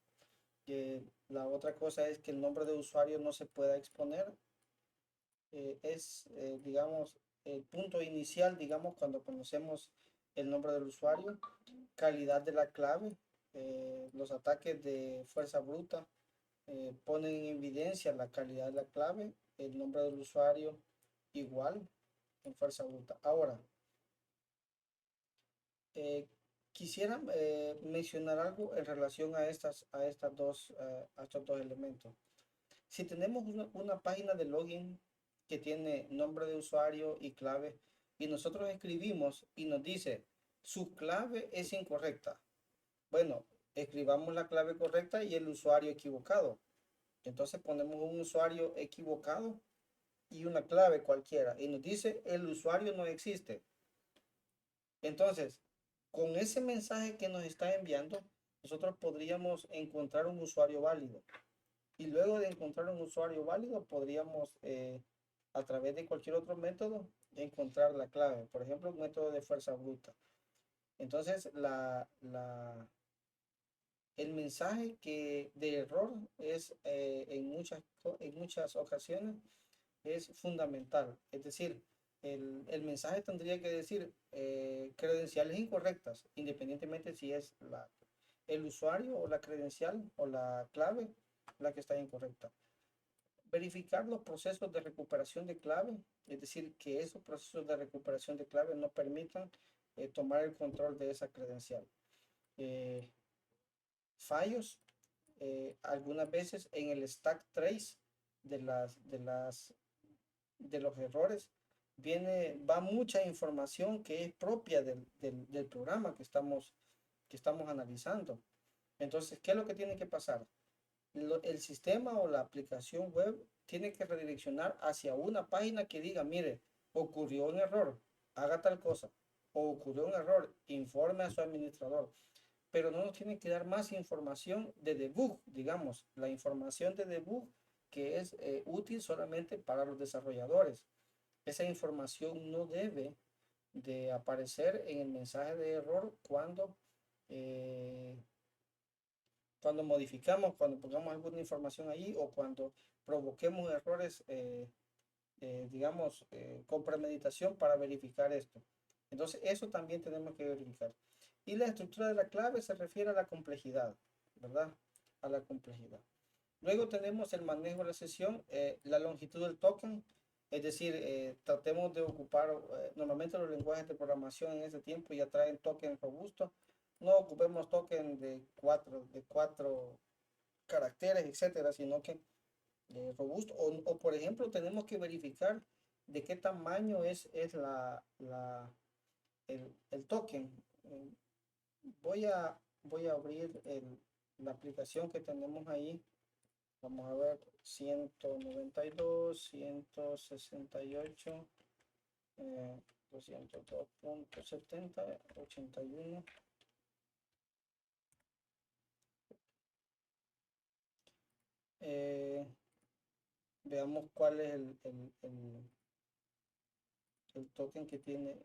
La otra cosa es que el nombre de usuario no se pueda exponer. Digamos, el punto inicial, digamos, cuando conocemos el nombre del usuario. Calidad de la clave. Los ataques de fuerza bruta ponen en evidencia la calidad de la clave, el nombre del usuario igual en fuerza bruta. Ahora, quisiera mencionar algo en relación a estos dos elementos. Si tenemos una página de login que tiene nombre de usuario y clave y nosotros escribimos y nos dice su clave es incorrecta, bueno, escribamos la clave correcta y el usuario equivocado. Entonces ponemos un usuario equivocado y una clave cualquiera y nos dice el usuario no existe. Entonces, con ese mensaje que nos está enviando, nosotros podríamos encontrar un usuario válido. Y luego de encontrar un usuario válido, podríamos, a través de cualquier otro método, encontrar la clave. Por ejemplo, un método de fuerza bruta. Entonces, el mensaje de error es en muchas ocasiones es fundamental. Es decir, el mensaje tendría que decir credenciales incorrectas, independientemente si es el usuario o la credencial o la clave la que está incorrecta. Verificar los procesos de recuperación de clave, es decir, que esos procesos de recuperación de clave no permitan tomar el control de esa credencial. Fallos, algunas veces en el stack trace de los errores va mucha información que es propia del programa que estamos analizando. Entonces, ¿qué es lo que tiene que pasar? El sistema o la aplicación web tiene que redireccionar hacia una página que diga, mire, ocurrió un error, haga tal cosa, o ocurrió un error, informe a su administrador. Pero no nos tiene que dar más información de debug, digamos, la información de debug que es útil solamente para los desarrolladores. Esa información no debe de aparecer en el mensaje de error cuando modificamos, cuando pongamos alguna información ahí o cuando provoquemos errores, digamos, con premeditación para verificar esto. Entonces, eso también tenemos que verificar. Y la estructura de la clave se refiere a la complejidad, ¿verdad? A la complejidad. Luego tenemos el manejo de la sesión, la longitud del token, es decir, tratemos de ocupar, normalmente los lenguajes de programación en ese tiempo ya traen tokens robustos, no ocupemos tokens de cuatro caracteres, etcétera, sino que robusto, o por ejemplo tenemos que verificar de qué tamaño es el token. Voy a abrir la aplicación que tenemos ahí. Vamos a ver, 192, 168, 202.70, 81. Veamos cuál es el token que tiene,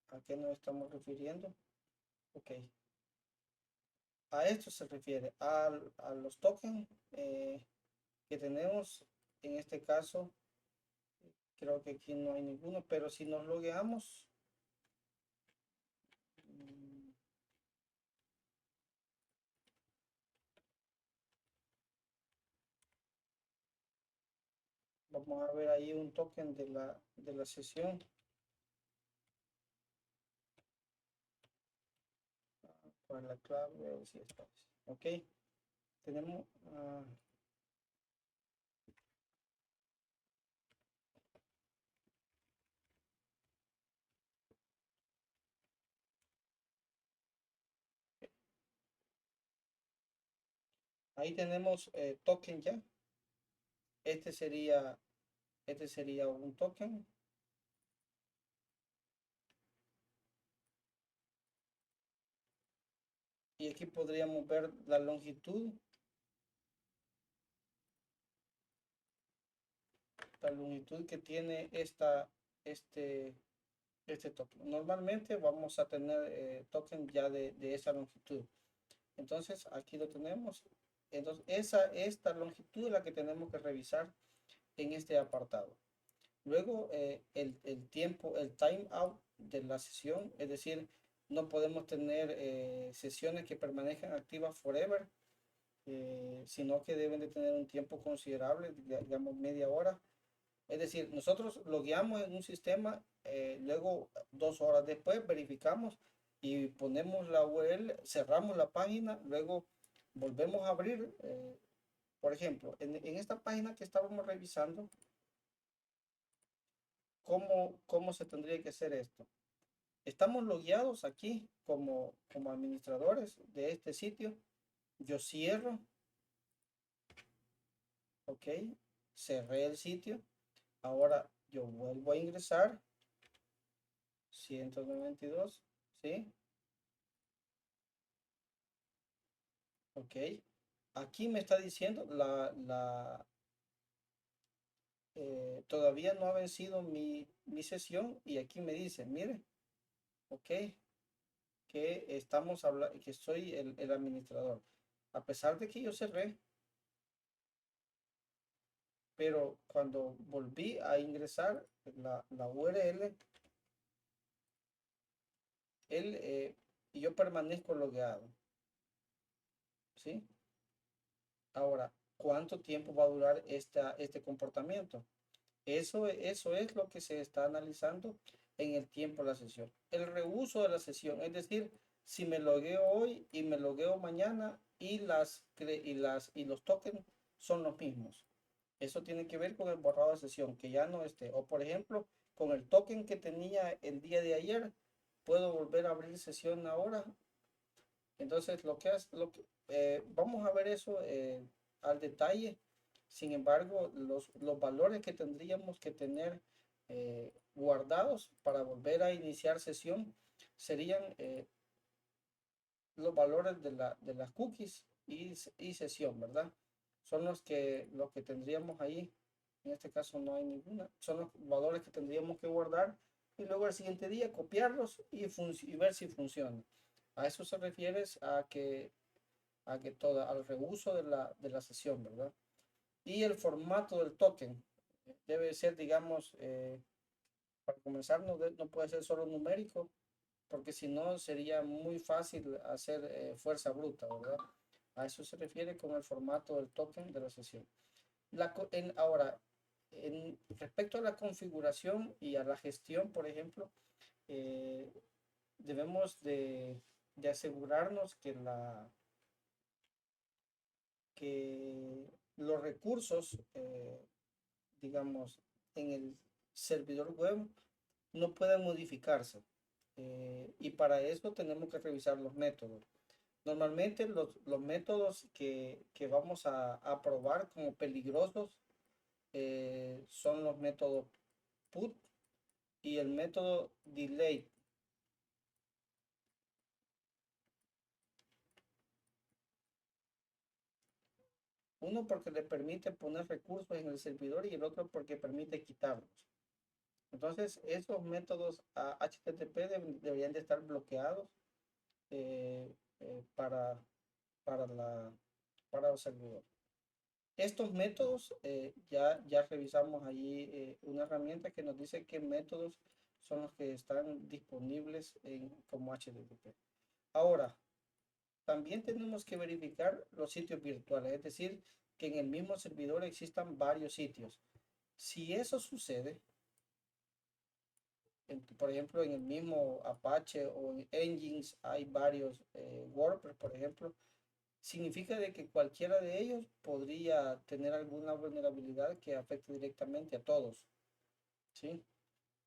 a qué nos estamos refiriendo. Ok. A esto se refiere, a los tokens que tenemos. En este caso, creo que aquí no hay ninguno, pero si nos logueamos, vamos a ver ahí un token de la sesión. Para la clave, a ver si está. Ok, tenemos ahí tenemos token ya. Este sería un token. Y aquí podríamos ver la longitud. La longitud que tiene este token. Normalmente vamos a tener token ya de esa longitud. Entonces aquí lo tenemos. Entonces esta longitud es la que tenemos que revisar en este apartado. Luego el tiempo, el time out de la sesión, es decir, no podemos tener sesiones que permanezcan activas forever, sino que deben de tener un tiempo considerable, digamos media hora. Es decir, nosotros logueamos en un sistema, luego 2 horas después verificamos y ponemos la URL, cerramos la página, luego volvemos a abrir. Por ejemplo, en esta página que estábamos revisando, ¿cómo se tendría que hacer esto? Estamos logueados aquí como administradores de este sitio. Yo cierro, ok, cerré el sitio. Ahora yo vuelvo a ingresar 192, ¿sí? Ok. Aquí me está diciendo todavía no ha vencido mi sesión y aquí me dice, mire, ok, que estamos hablando, que soy el administrador. A pesar de que yo cerré, pero cuando volví a ingresar la URL, y yo permanezco logueado, ¿sí? Ahora, ¿cuánto tiempo va a durar este comportamiento? Eso es lo que se está analizando en el tiempo de la sesión. El reuso de la sesión, es decir, si me logueo hoy y me logueo mañana y los tokens son los mismos. Eso tiene que ver con el borrado de sesión, que ya no esté. O por ejemplo, con el token que tenía el día de ayer, puedo volver a abrir sesión ahora. Entonces, vamos a ver eso al detalle. Sin embargo, los valores que tendríamos que tener guardados para volver a iniciar sesión serían los valores de las cookies y sesión, ¿verdad? Son los que tendríamos ahí. En este caso no hay ninguna. Son los valores que tendríamos que guardar y luego al siguiente día copiarlos y ver si funciona. A eso se refiere al reuso de la sesión, ¿verdad? Y el formato del token debe ser, digamos, para comenzar, no puede ser solo numérico, porque si no sería muy fácil hacer fuerza bruta, ¿verdad? A eso se refiere con el formato del token de la sesión. Ahora, respecto a la configuración y a la gestión, por ejemplo, debemos de asegurarnos que los recursos, digamos, en el servidor web no puedan modificarse. Y para eso tenemos que revisar los métodos. Normalmente los métodos que vamos a probar como peligrosos son los métodos put y el método delay. Uno porque le permite poner recursos en el servidor y el otro porque permite quitarlos. Entonces, esos métodos HTTP deberían de estar bloqueados para para para el servidor. Estos métodos, ya revisamos allí una herramienta que nos dice qué métodos son los que están disponibles como HTTP. Ahora, también tenemos que verificar los sitios virtuales, es decir, que en el mismo servidor existan varios sitios. Si eso sucede, por ejemplo, en el mismo Apache o en Engines hay varios WordPress, por ejemplo, significa de que cualquiera de ellos podría tener alguna vulnerabilidad que afecte directamente a todos, ¿sí?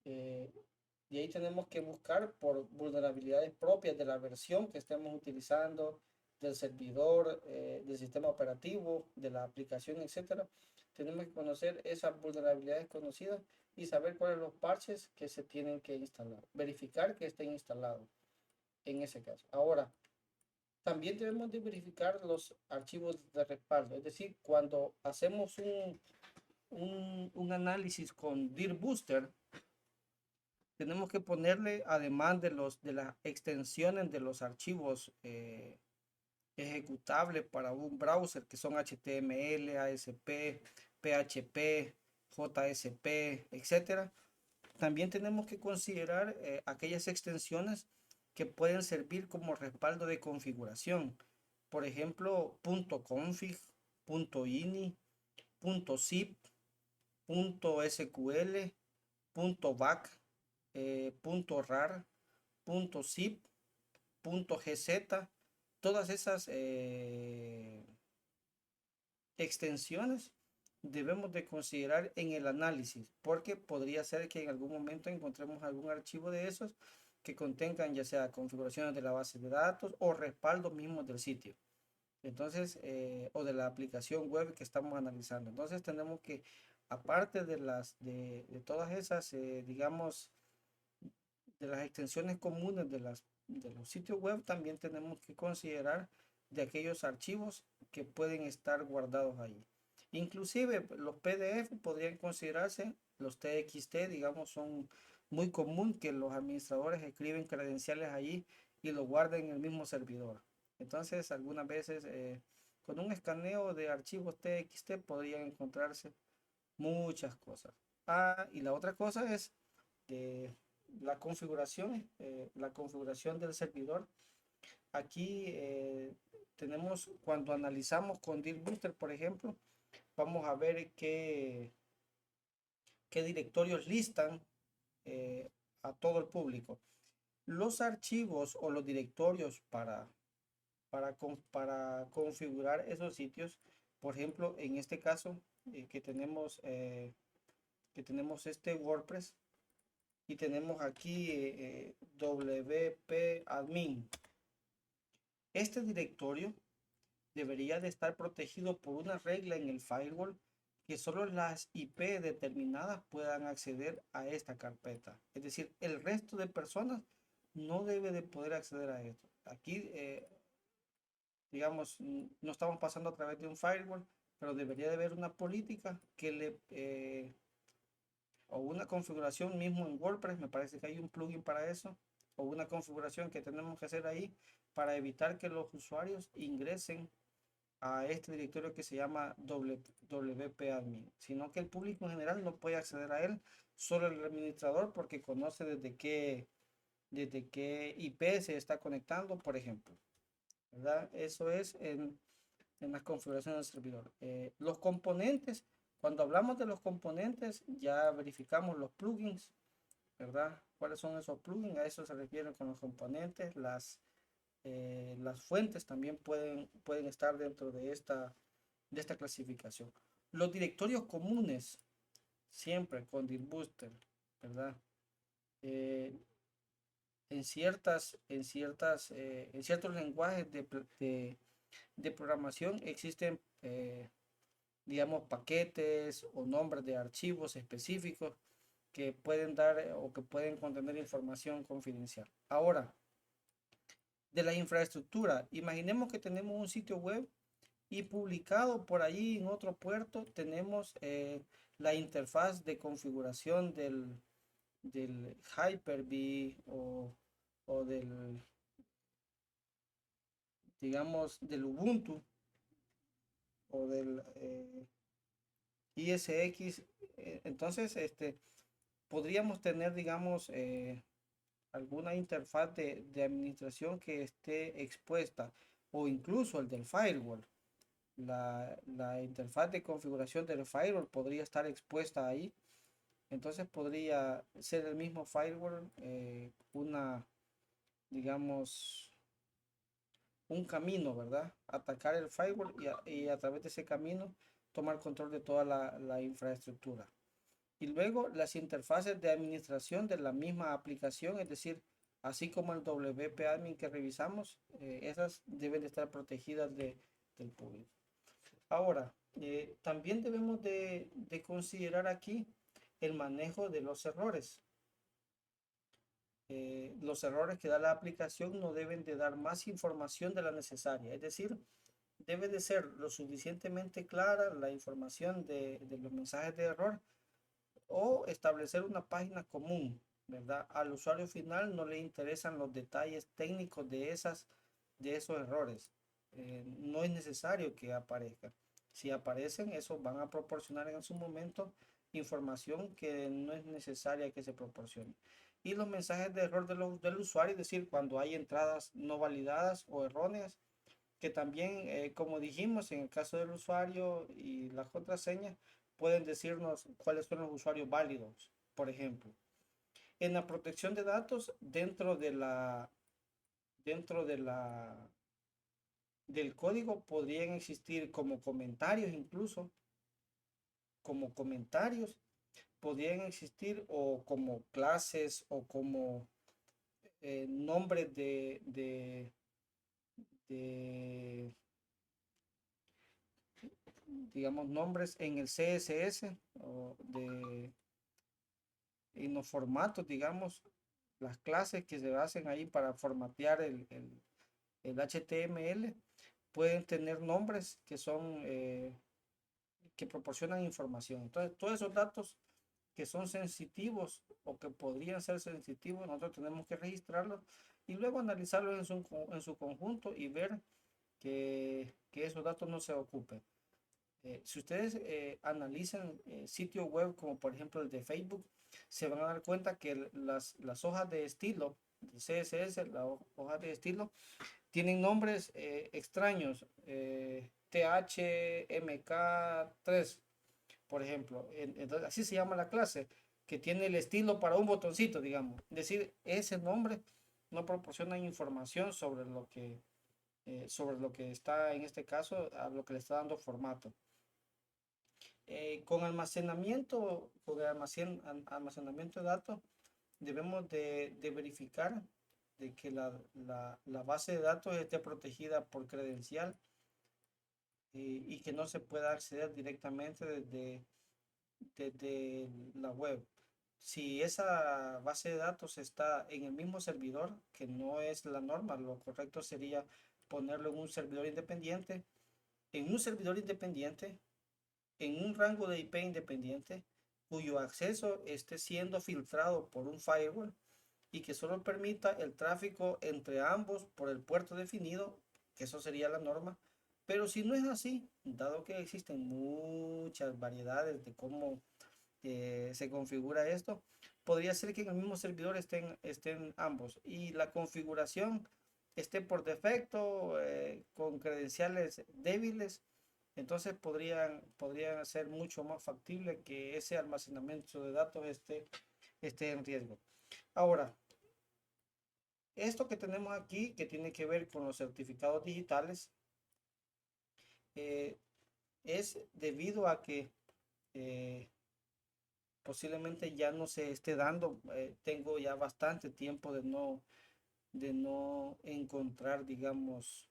Y ahí tenemos que buscar por vulnerabilidades propias de la versión que estemos utilizando, del servidor, del sistema operativo, de la aplicación, etcétera. Tenemos que conocer esas vulnerabilidades conocidas y saber cuáles son los parches que se tienen que instalar. Verificar que estén instalados en ese caso. Ahora, también debemos de verificar los archivos de respaldo. Es decir, cuando hacemos un análisis con Dir Booster, tenemos que ponerle, además de las extensiones de los archivos ejecutables para un browser, que son HTML, ASP, PHP, JSP, etcétera. También tenemos que considerar aquellas extensiones que pueden servir como respaldo de configuración. Por ejemplo, .config, .ini, .zip, .sql, .back, .rar, .zip, .gz, todas esas extensiones debemos de considerar en el análisis, porque podría ser que en algún momento encontremos algún archivo de esos que contengan ya sea configuraciones de la base de datos o respaldos mismos del sitio. Entonces, o de la aplicación web que estamos analizando. Entonces tenemos que, aparte de todas esas, digamos, de las extensiones comunes de los sitios web, también tenemos que considerar de aquellos archivos que pueden estar guardados ahí. Inclusive los PDF podrían considerarse, los TXT, digamos, son muy común que los administradores escriben credenciales allí y lo guarden en el mismo servidor. Entonces, algunas veces con un escaneo de archivos TXT podrían encontrarse muchas cosas. Ah, y la otra cosa es la configuración del servidor. Aquí tenemos, cuando analizamos con Dir Booster, por ejemplo, vamos a ver qué directorios listan a todo el público. Los archivos o los directorios para configurar esos sitios, por ejemplo, en este caso que tenemos este WordPress y tenemos aquí WP admin. Este directorio debería de estar protegido por una regla en el firewall que solo las IP determinadas puedan acceder a esta carpeta. Es decir, el resto de personas no debe de poder acceder a esto. Aquí, digamos, no estamos pasando a través de un firewall, pero debería de haber una política o una configuración mismo en WordPress, me parece que hay un plugin para eso, o una configuración que tenemos que hacer ahí para evitar que los usuarios ingresen a este directorio que se llama WP admin, sino que el público en general no puede acceder a él, solo el administrador, porque conoce desde qué IP se está conectando, por ejemplo, ¿verdad? Eso es en las configuraciones del servidor. Los componentes, cuando hablamos de los componentes, ya verificamos los plugins, ¿verdad? ¿Cuáles son esos plugins? A eso se refieren con los componentes. Las fuentes también pueden estar dentro de esta clasificación. Los directorios comunes, siempre con Dir Booster, ¿verdad? En ciertos lenguajes de programación existen, digamos, paquetes o nombres de archivos específicos que pueden dar o que pueden contener información confidencial. Ahora, de la infraestructura, imaginemos que tenemos un sitio web y publicado por allí en otro puerto tenemos la interfaz de configuración del Hyper-V o del digamos, del Ubuntu o del ISX. Entonces, podríamos tener, digamos, alguna interfaz de administración que esté expuesta, o incluso el del firewall. La interfaz de configuración del firewall podría estar expuesta ahí. Entonces podría ser el mismo firewall digamos, un camino, ¿verdad? Atacar el firewall y a través de ese camino tomar control de toda la infraestructura. Y luego las interfaces de administración de la misma aplicación, es decir, así como el WP admin que revisamos, esas deben de estar protegidas del público. Ahora, también debemos de considerar aquí el manejo de los errores. Los errores que da la aplicación no deben de dar más información de la necesaria, es decir, debe de ser lo suficientemente clara la información de los mensajes de error, o establecer una página común, ¿verdad? Al usuario final no le interesan los detalles técnicos de esos errores. No es necesario que aparezcan. Si aparecen, eso van a proporcionar en su momento información que no es necesaria que se proporcione. Y los mensajes de error del usuario, es decir, cuando hay entradas no validadas o erróneas, que también, como dijimos, en el caso del usuario y las contraseñas, pueden decirnos cuáles son los usuarios válidos, por ejemplo. En la protección de datos, del código podrían existir como comentarios, incluso como comentarios, podrían existir o como clases o como nombres de digamos, nombres en el CSS o en los formatos, digamos, las clases que se hacen ahí para formatear el HTML pueden tener nombres que son que proporcionan información. Entonces, todos esos datos que son sensitivos o que podrían ser sensitivos, nosotros tenemos que registrarlos y luego analizarlos en su conjunto y ver que esos datos no se ocupen. Si ustedes analizan sitios web como por ejemplo el de Facebook, se van a dar cuenta que las hojas de estilo de CSS, las hojas de estilo, tienen nombres extraños, THMK3, por ejemplo. Entonces, así se llama la clase, que tiene el estilo para un botoncito, digamos. Es decir, ese nombre no proporciona información sobre lo que está, en este caso, a lo que le está dando formato. Con el almacenamiento de datos, debemos de verificar de que la base de datos esté protegida por credencial y que no se pueda acceder directamente desde la web. Si esa base de datos está en el mismo servidor, que no es la norma, lo correcto sería ponerlo en un servidor independiente, en un rango de IP independiente, cuyo acceso esté siendo filtrado por un firewall y que solo permita el tráfico entre ambos por el puerto definido, que eso sería la norma. Pero si no es así, dado que existen muchas variedades de cómo se configura esto, podría ser que en el mismo servidor estén ambos y la configuración esté por defecto con credenciales débiles. Entonces podrían ser mucho más factible que ese almacenamiento de datos esté en riesgo. Ahora, esto que tenemos aquí, que tiene que ver con los certificados digitales, es debido a que posiblemente ya no se esté dando. Tengo ya bastante tiempo de no encontrar, digamos,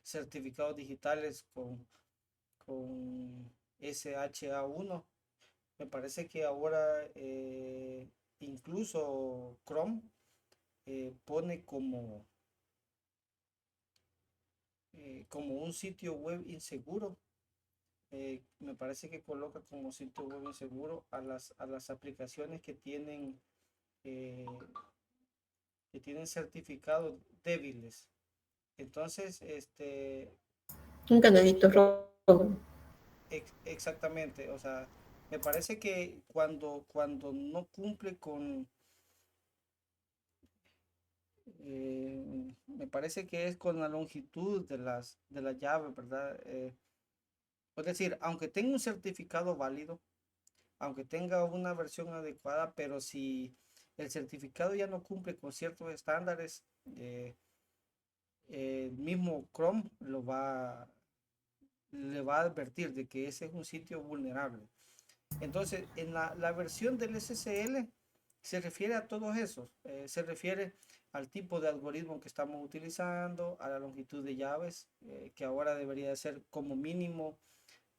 certificados digitales con SHA-1. Me parece que ahora incluso Chrome pone como un sitio web inseguro. Me parece que coloca como sitio web inseguro a las aplicaciones que tienen que tienen certificados débiles. Entonces, Un canalito rojo. exactamente, o sea, me parece que cuando no cumple con, me parece que es con la longitud de las llaves, ¿verdad? Es decir, aunque tenga un certificado válido, aunque tenga una versión adecuada, pero si el certificado ya no cumple con ciertos estándares, el mismo Chrome le va a advertir de que ese es un sitio vulnerable. Entonces, en la versión del SSL se refiere a todos esos, se refiere al tipo de algoritmo que estamos utilizando, a la longitud de llaves, que ahora debería ser como mínimo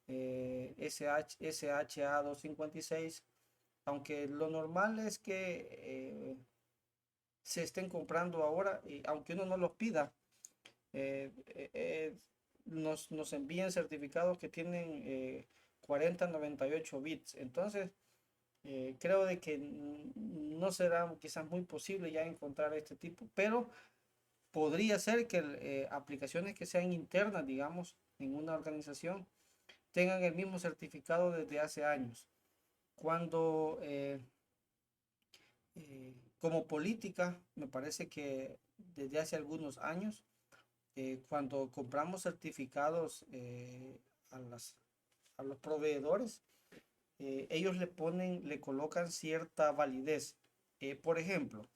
SHA-256, aunque lo normal es que se estén comprando ahora, y aunque uno no los pida, eh, eh, eh, nos envían certificados que tienen 4098 bits. Entonces, creo de que no será quizás muy posible ya encontrar este tipo, pero podría ser que aplicaciones que sean internas, digamos, en una organización, tengan el mismo certificado desde hace años. Cuando como política, me parece que desde hace algunos años, cuando compramos certificados a, las, a los proveedores, ellos le colocan cierta validez. Por ejemplo,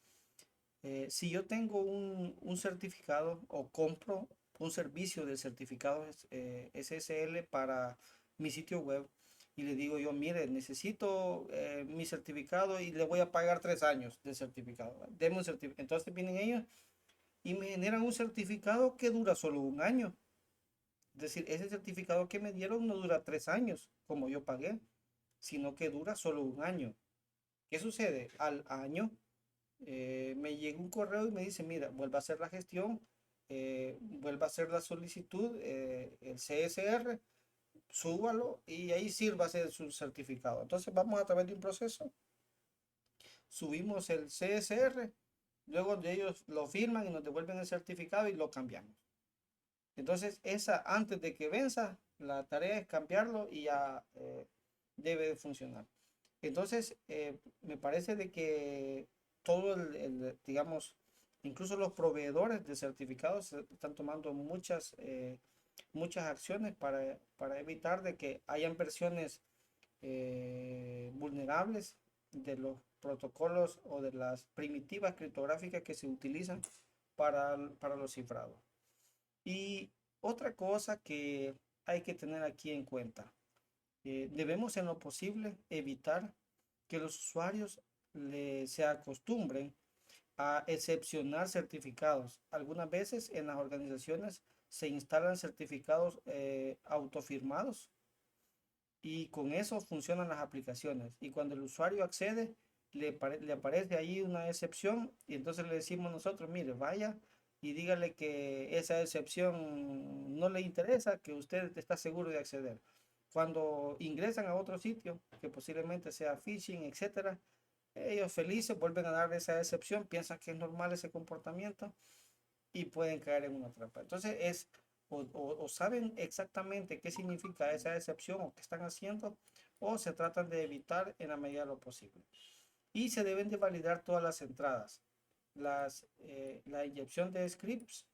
si yo tengo un certificado o compro un servicio de certificados SSL para mi sitio web y le digo yo, mire, necesito mi certificado y le voy a pagar 3 años de certificado. Deme un certificado. Entonces vienen ellos y me generan un certificado que dura solo un año. Es decir, ese certificado que me dieron no dura 3 años, como yo pagué, sino que dura solo un año. ¿Qué sucede? Al año me llega un correo y me dice, mira, vuelva a hacer la gestión, vuelva a hacer la solicitud, el CSR, súbalo y ahí sírvase su certificado. Entonces vamos a través de un proceso, subimos el CSR, luego de ellos lo firman y nos devuelven el certificado y lo cambiamos. Entonces, antes de que venza, la tarea es cambiarlo y ya debe de funcionar. Entonces, me parece de que todo digamos, incluso los proveedores de certificados están tomando muchas acciones para evitar de que hayan versiones vulnerables de los protocolos o de las primitivas criptográficas que se utilizan para los cifrados. Y otra cosa que hay que tener aquí en cuenta, debemos en lo posible evitar que los usuarios se acostumbren a excepcionar certificados. Algunas veces en las organizaciones se instalan certificados autofirmados y con eso funcionan las aplicaciones. Y cuando el usuario accede, le aparece ahí una excepción y entonces le decimos nosotros, mire, vaya y dígale que esa excepción no le interesa, que usted está seguro de acceder. Cuando ingresan a otro sitio, que posiblemente sea phishing, etcétera, ellos felices vuelven a dar esa excepción, piensan que es normal ese comportamiento y pueden caer en una trampa. Entonces o saben exactamente qué significa esa excepción o qué están haciendo, o se tratan de evitar en la medida de lo posible. Y se deben de validar todas las entradas. La inyección de scripts,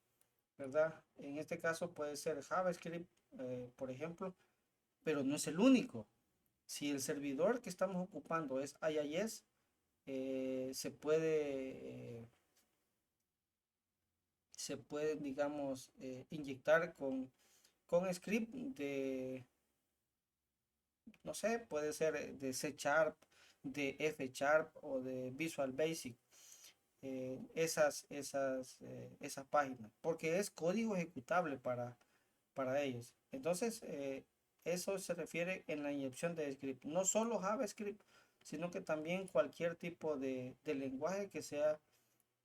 ¿verdad? En este caso puede ser JavaScript, por ejemplo, pero no es el único. Si el servidor que estamos ocupando es IIS, se puede, digamos, inyectar con script no sé, puede ser de C Sharp, de F Sharp o de Visual Basic, esas páginas, porque es código ejecutable para ellos. Entonces, eso se refiere en la inyección de script, no solo JavaScript, sino que también cualquier tipo de lenguaje que sea,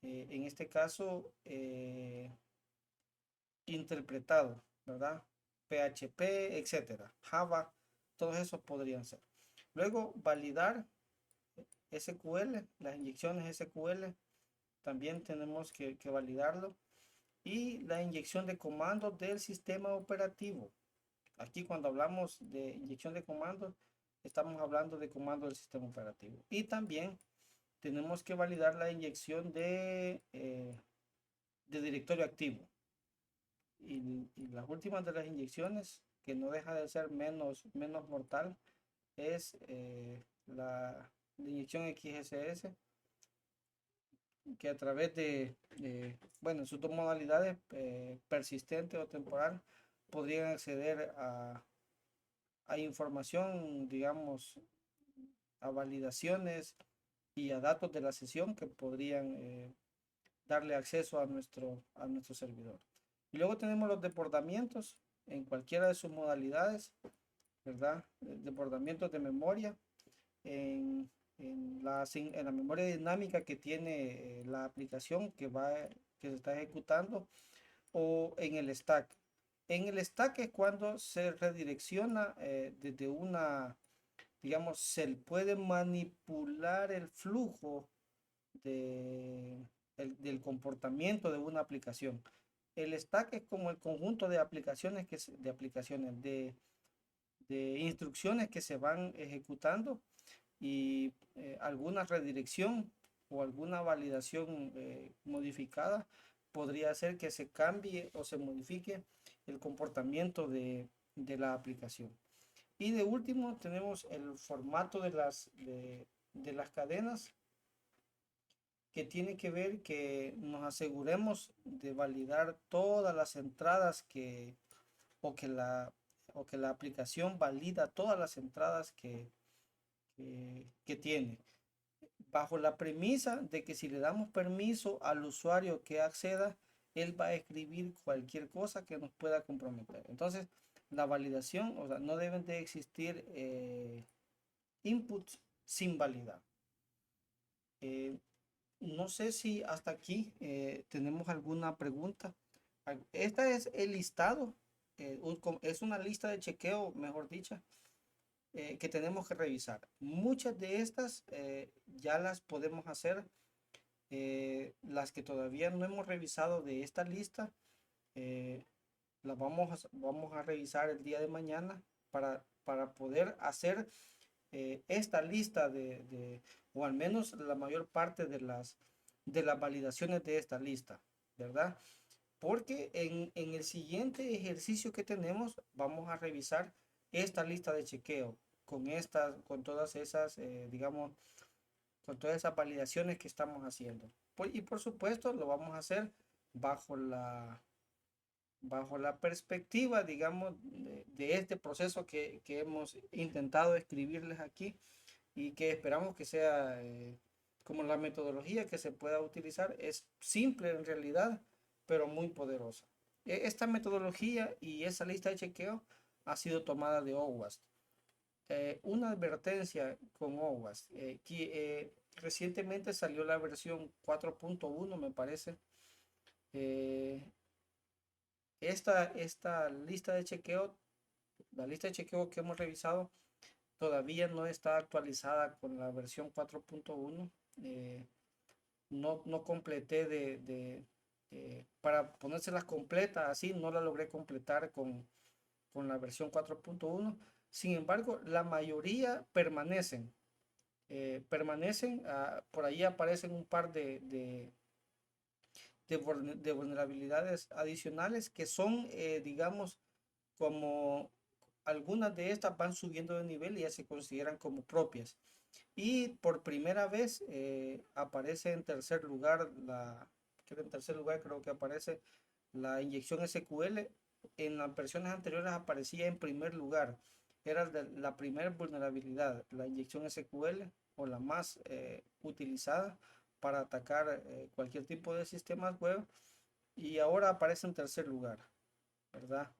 en este caso, interpretado, ¿verdad? PHP, etcétera, Java, todos esos podrían ser. Luego, validar SQL, las inyecciones SQL también tenemos que validarlo. Y la inyección de comandos del sistema operativo. Aquí cuando hablamos de inyección de comandos, estamos hablando de comandos del sistema operativo. Y también tenemos que validar la inyección de directorio activo. Y las últimas de las inyecciones, que no deja de ser menos mortal, es la inyección XSS, que a través bueno, en sus dos modalidades, persistente o temporal, podrían acceder a información, digamos, a validaciones y a datos de la sesión que podrían darle acceso a nuestro servidor. Y luego tenemos los desbordamientos en cualquiera de sus modalidades, ¿verdad? Desbordamientos de memoria en la memoria dinámica que tiene la aplicación que se está ejecutando, o en el stack. En el stack es cuando se redirecciona desde una, digamos, se puede manipular el flujo del comportamiento de una aplicación. El stack es como el conjunto de aplicaciones, de instrucciones que se van ejecutando, y alguna redirección o alguna validación modificada podría hacer que se cambie o se modifique el comportamiento de la aplicación. Y de último tenemos el formato de las cadenas, que tiene que ver que nos aseguremos de validar todas las entradas o que la aplicación valida todas las entradas que tiene, bajo la premisa de que si le damos permiso al usuario que acceda, él va a escribir cualquier cosa que nos pueda comprometer. Entonces, la validación, o sea, no deben de existir inputs sin validar. No sé si hasta aquí tenemos alguna pregunta. Esta es el listado, es una lista de chequeo, mejor dicho, que tenemos que revisar. Muchas de estas ya las podemos hacer. Las que todavía no hemos revisado de esta lista, las vamos a revisar el día de mañana para poder hacer esta lista o al menos la mayor parte de las validaciones de esta lista, ¿verdad? Porque en el siguiente ejercicio que tenemos vamos a revisar esta lista de chequeo con todas esas, digamos, con todas esas validaciones que estamos haciendo. Y por supuesto lo vamos a hacer bajo la perspectiva, digamos, de este proceso que hemos intentado escribirles aquí, y que esperamos que sea como la metodología que se pueda utilizar. Es simple en realidad, pero muy poderosa. Esta metodología y esa lista de chequeo ha sido tomada de OWASP. Una advertencia con OWASP, que recientemente salió la versión 4.1, me parece. Esta lista de chequeo, la lista de chequeo que hemos revisado, todavía no está actualizada con la versión 4.1. No completé para ponérselas completas así, no la logré completar con la versión 4.1. Sin embargo, la mayoría permanecen. Por ahí aparecen un par de vulnerabilidades adicionales que son, digamos, como algunas de estas van subiendo de nivel y ya se consideran como propias. Y por primera vez aparece en tercer lugar, creo que aparece la inyección SQL. En las versiones anteriores aparecía en primer lugar. Era la primera vulnerabilidad, la inyección SQL, o la más utilizada para atacar cualquier tipo de sistemas web, y ahora aparece en tercer lugar, ¿verdad?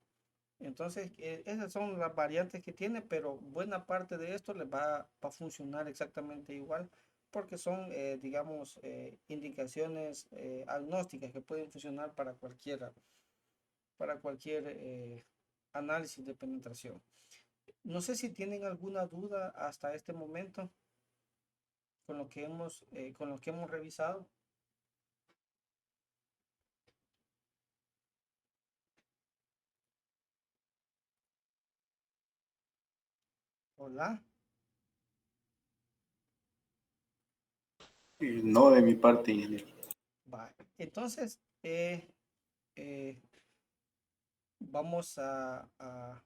Entonces, esas son las variantes que tiene, pero buena parte de esto les va a funcionar exactamente igual, porque son, digamos, indicaciones agnósticas que pueden funcionar para cualquier análisis de penetración. No sé si tienen alguna duda hasta este momento con lo que hemos revisado. Hola. No de mi parte, ingeniero. Vale. Entonces, vamos a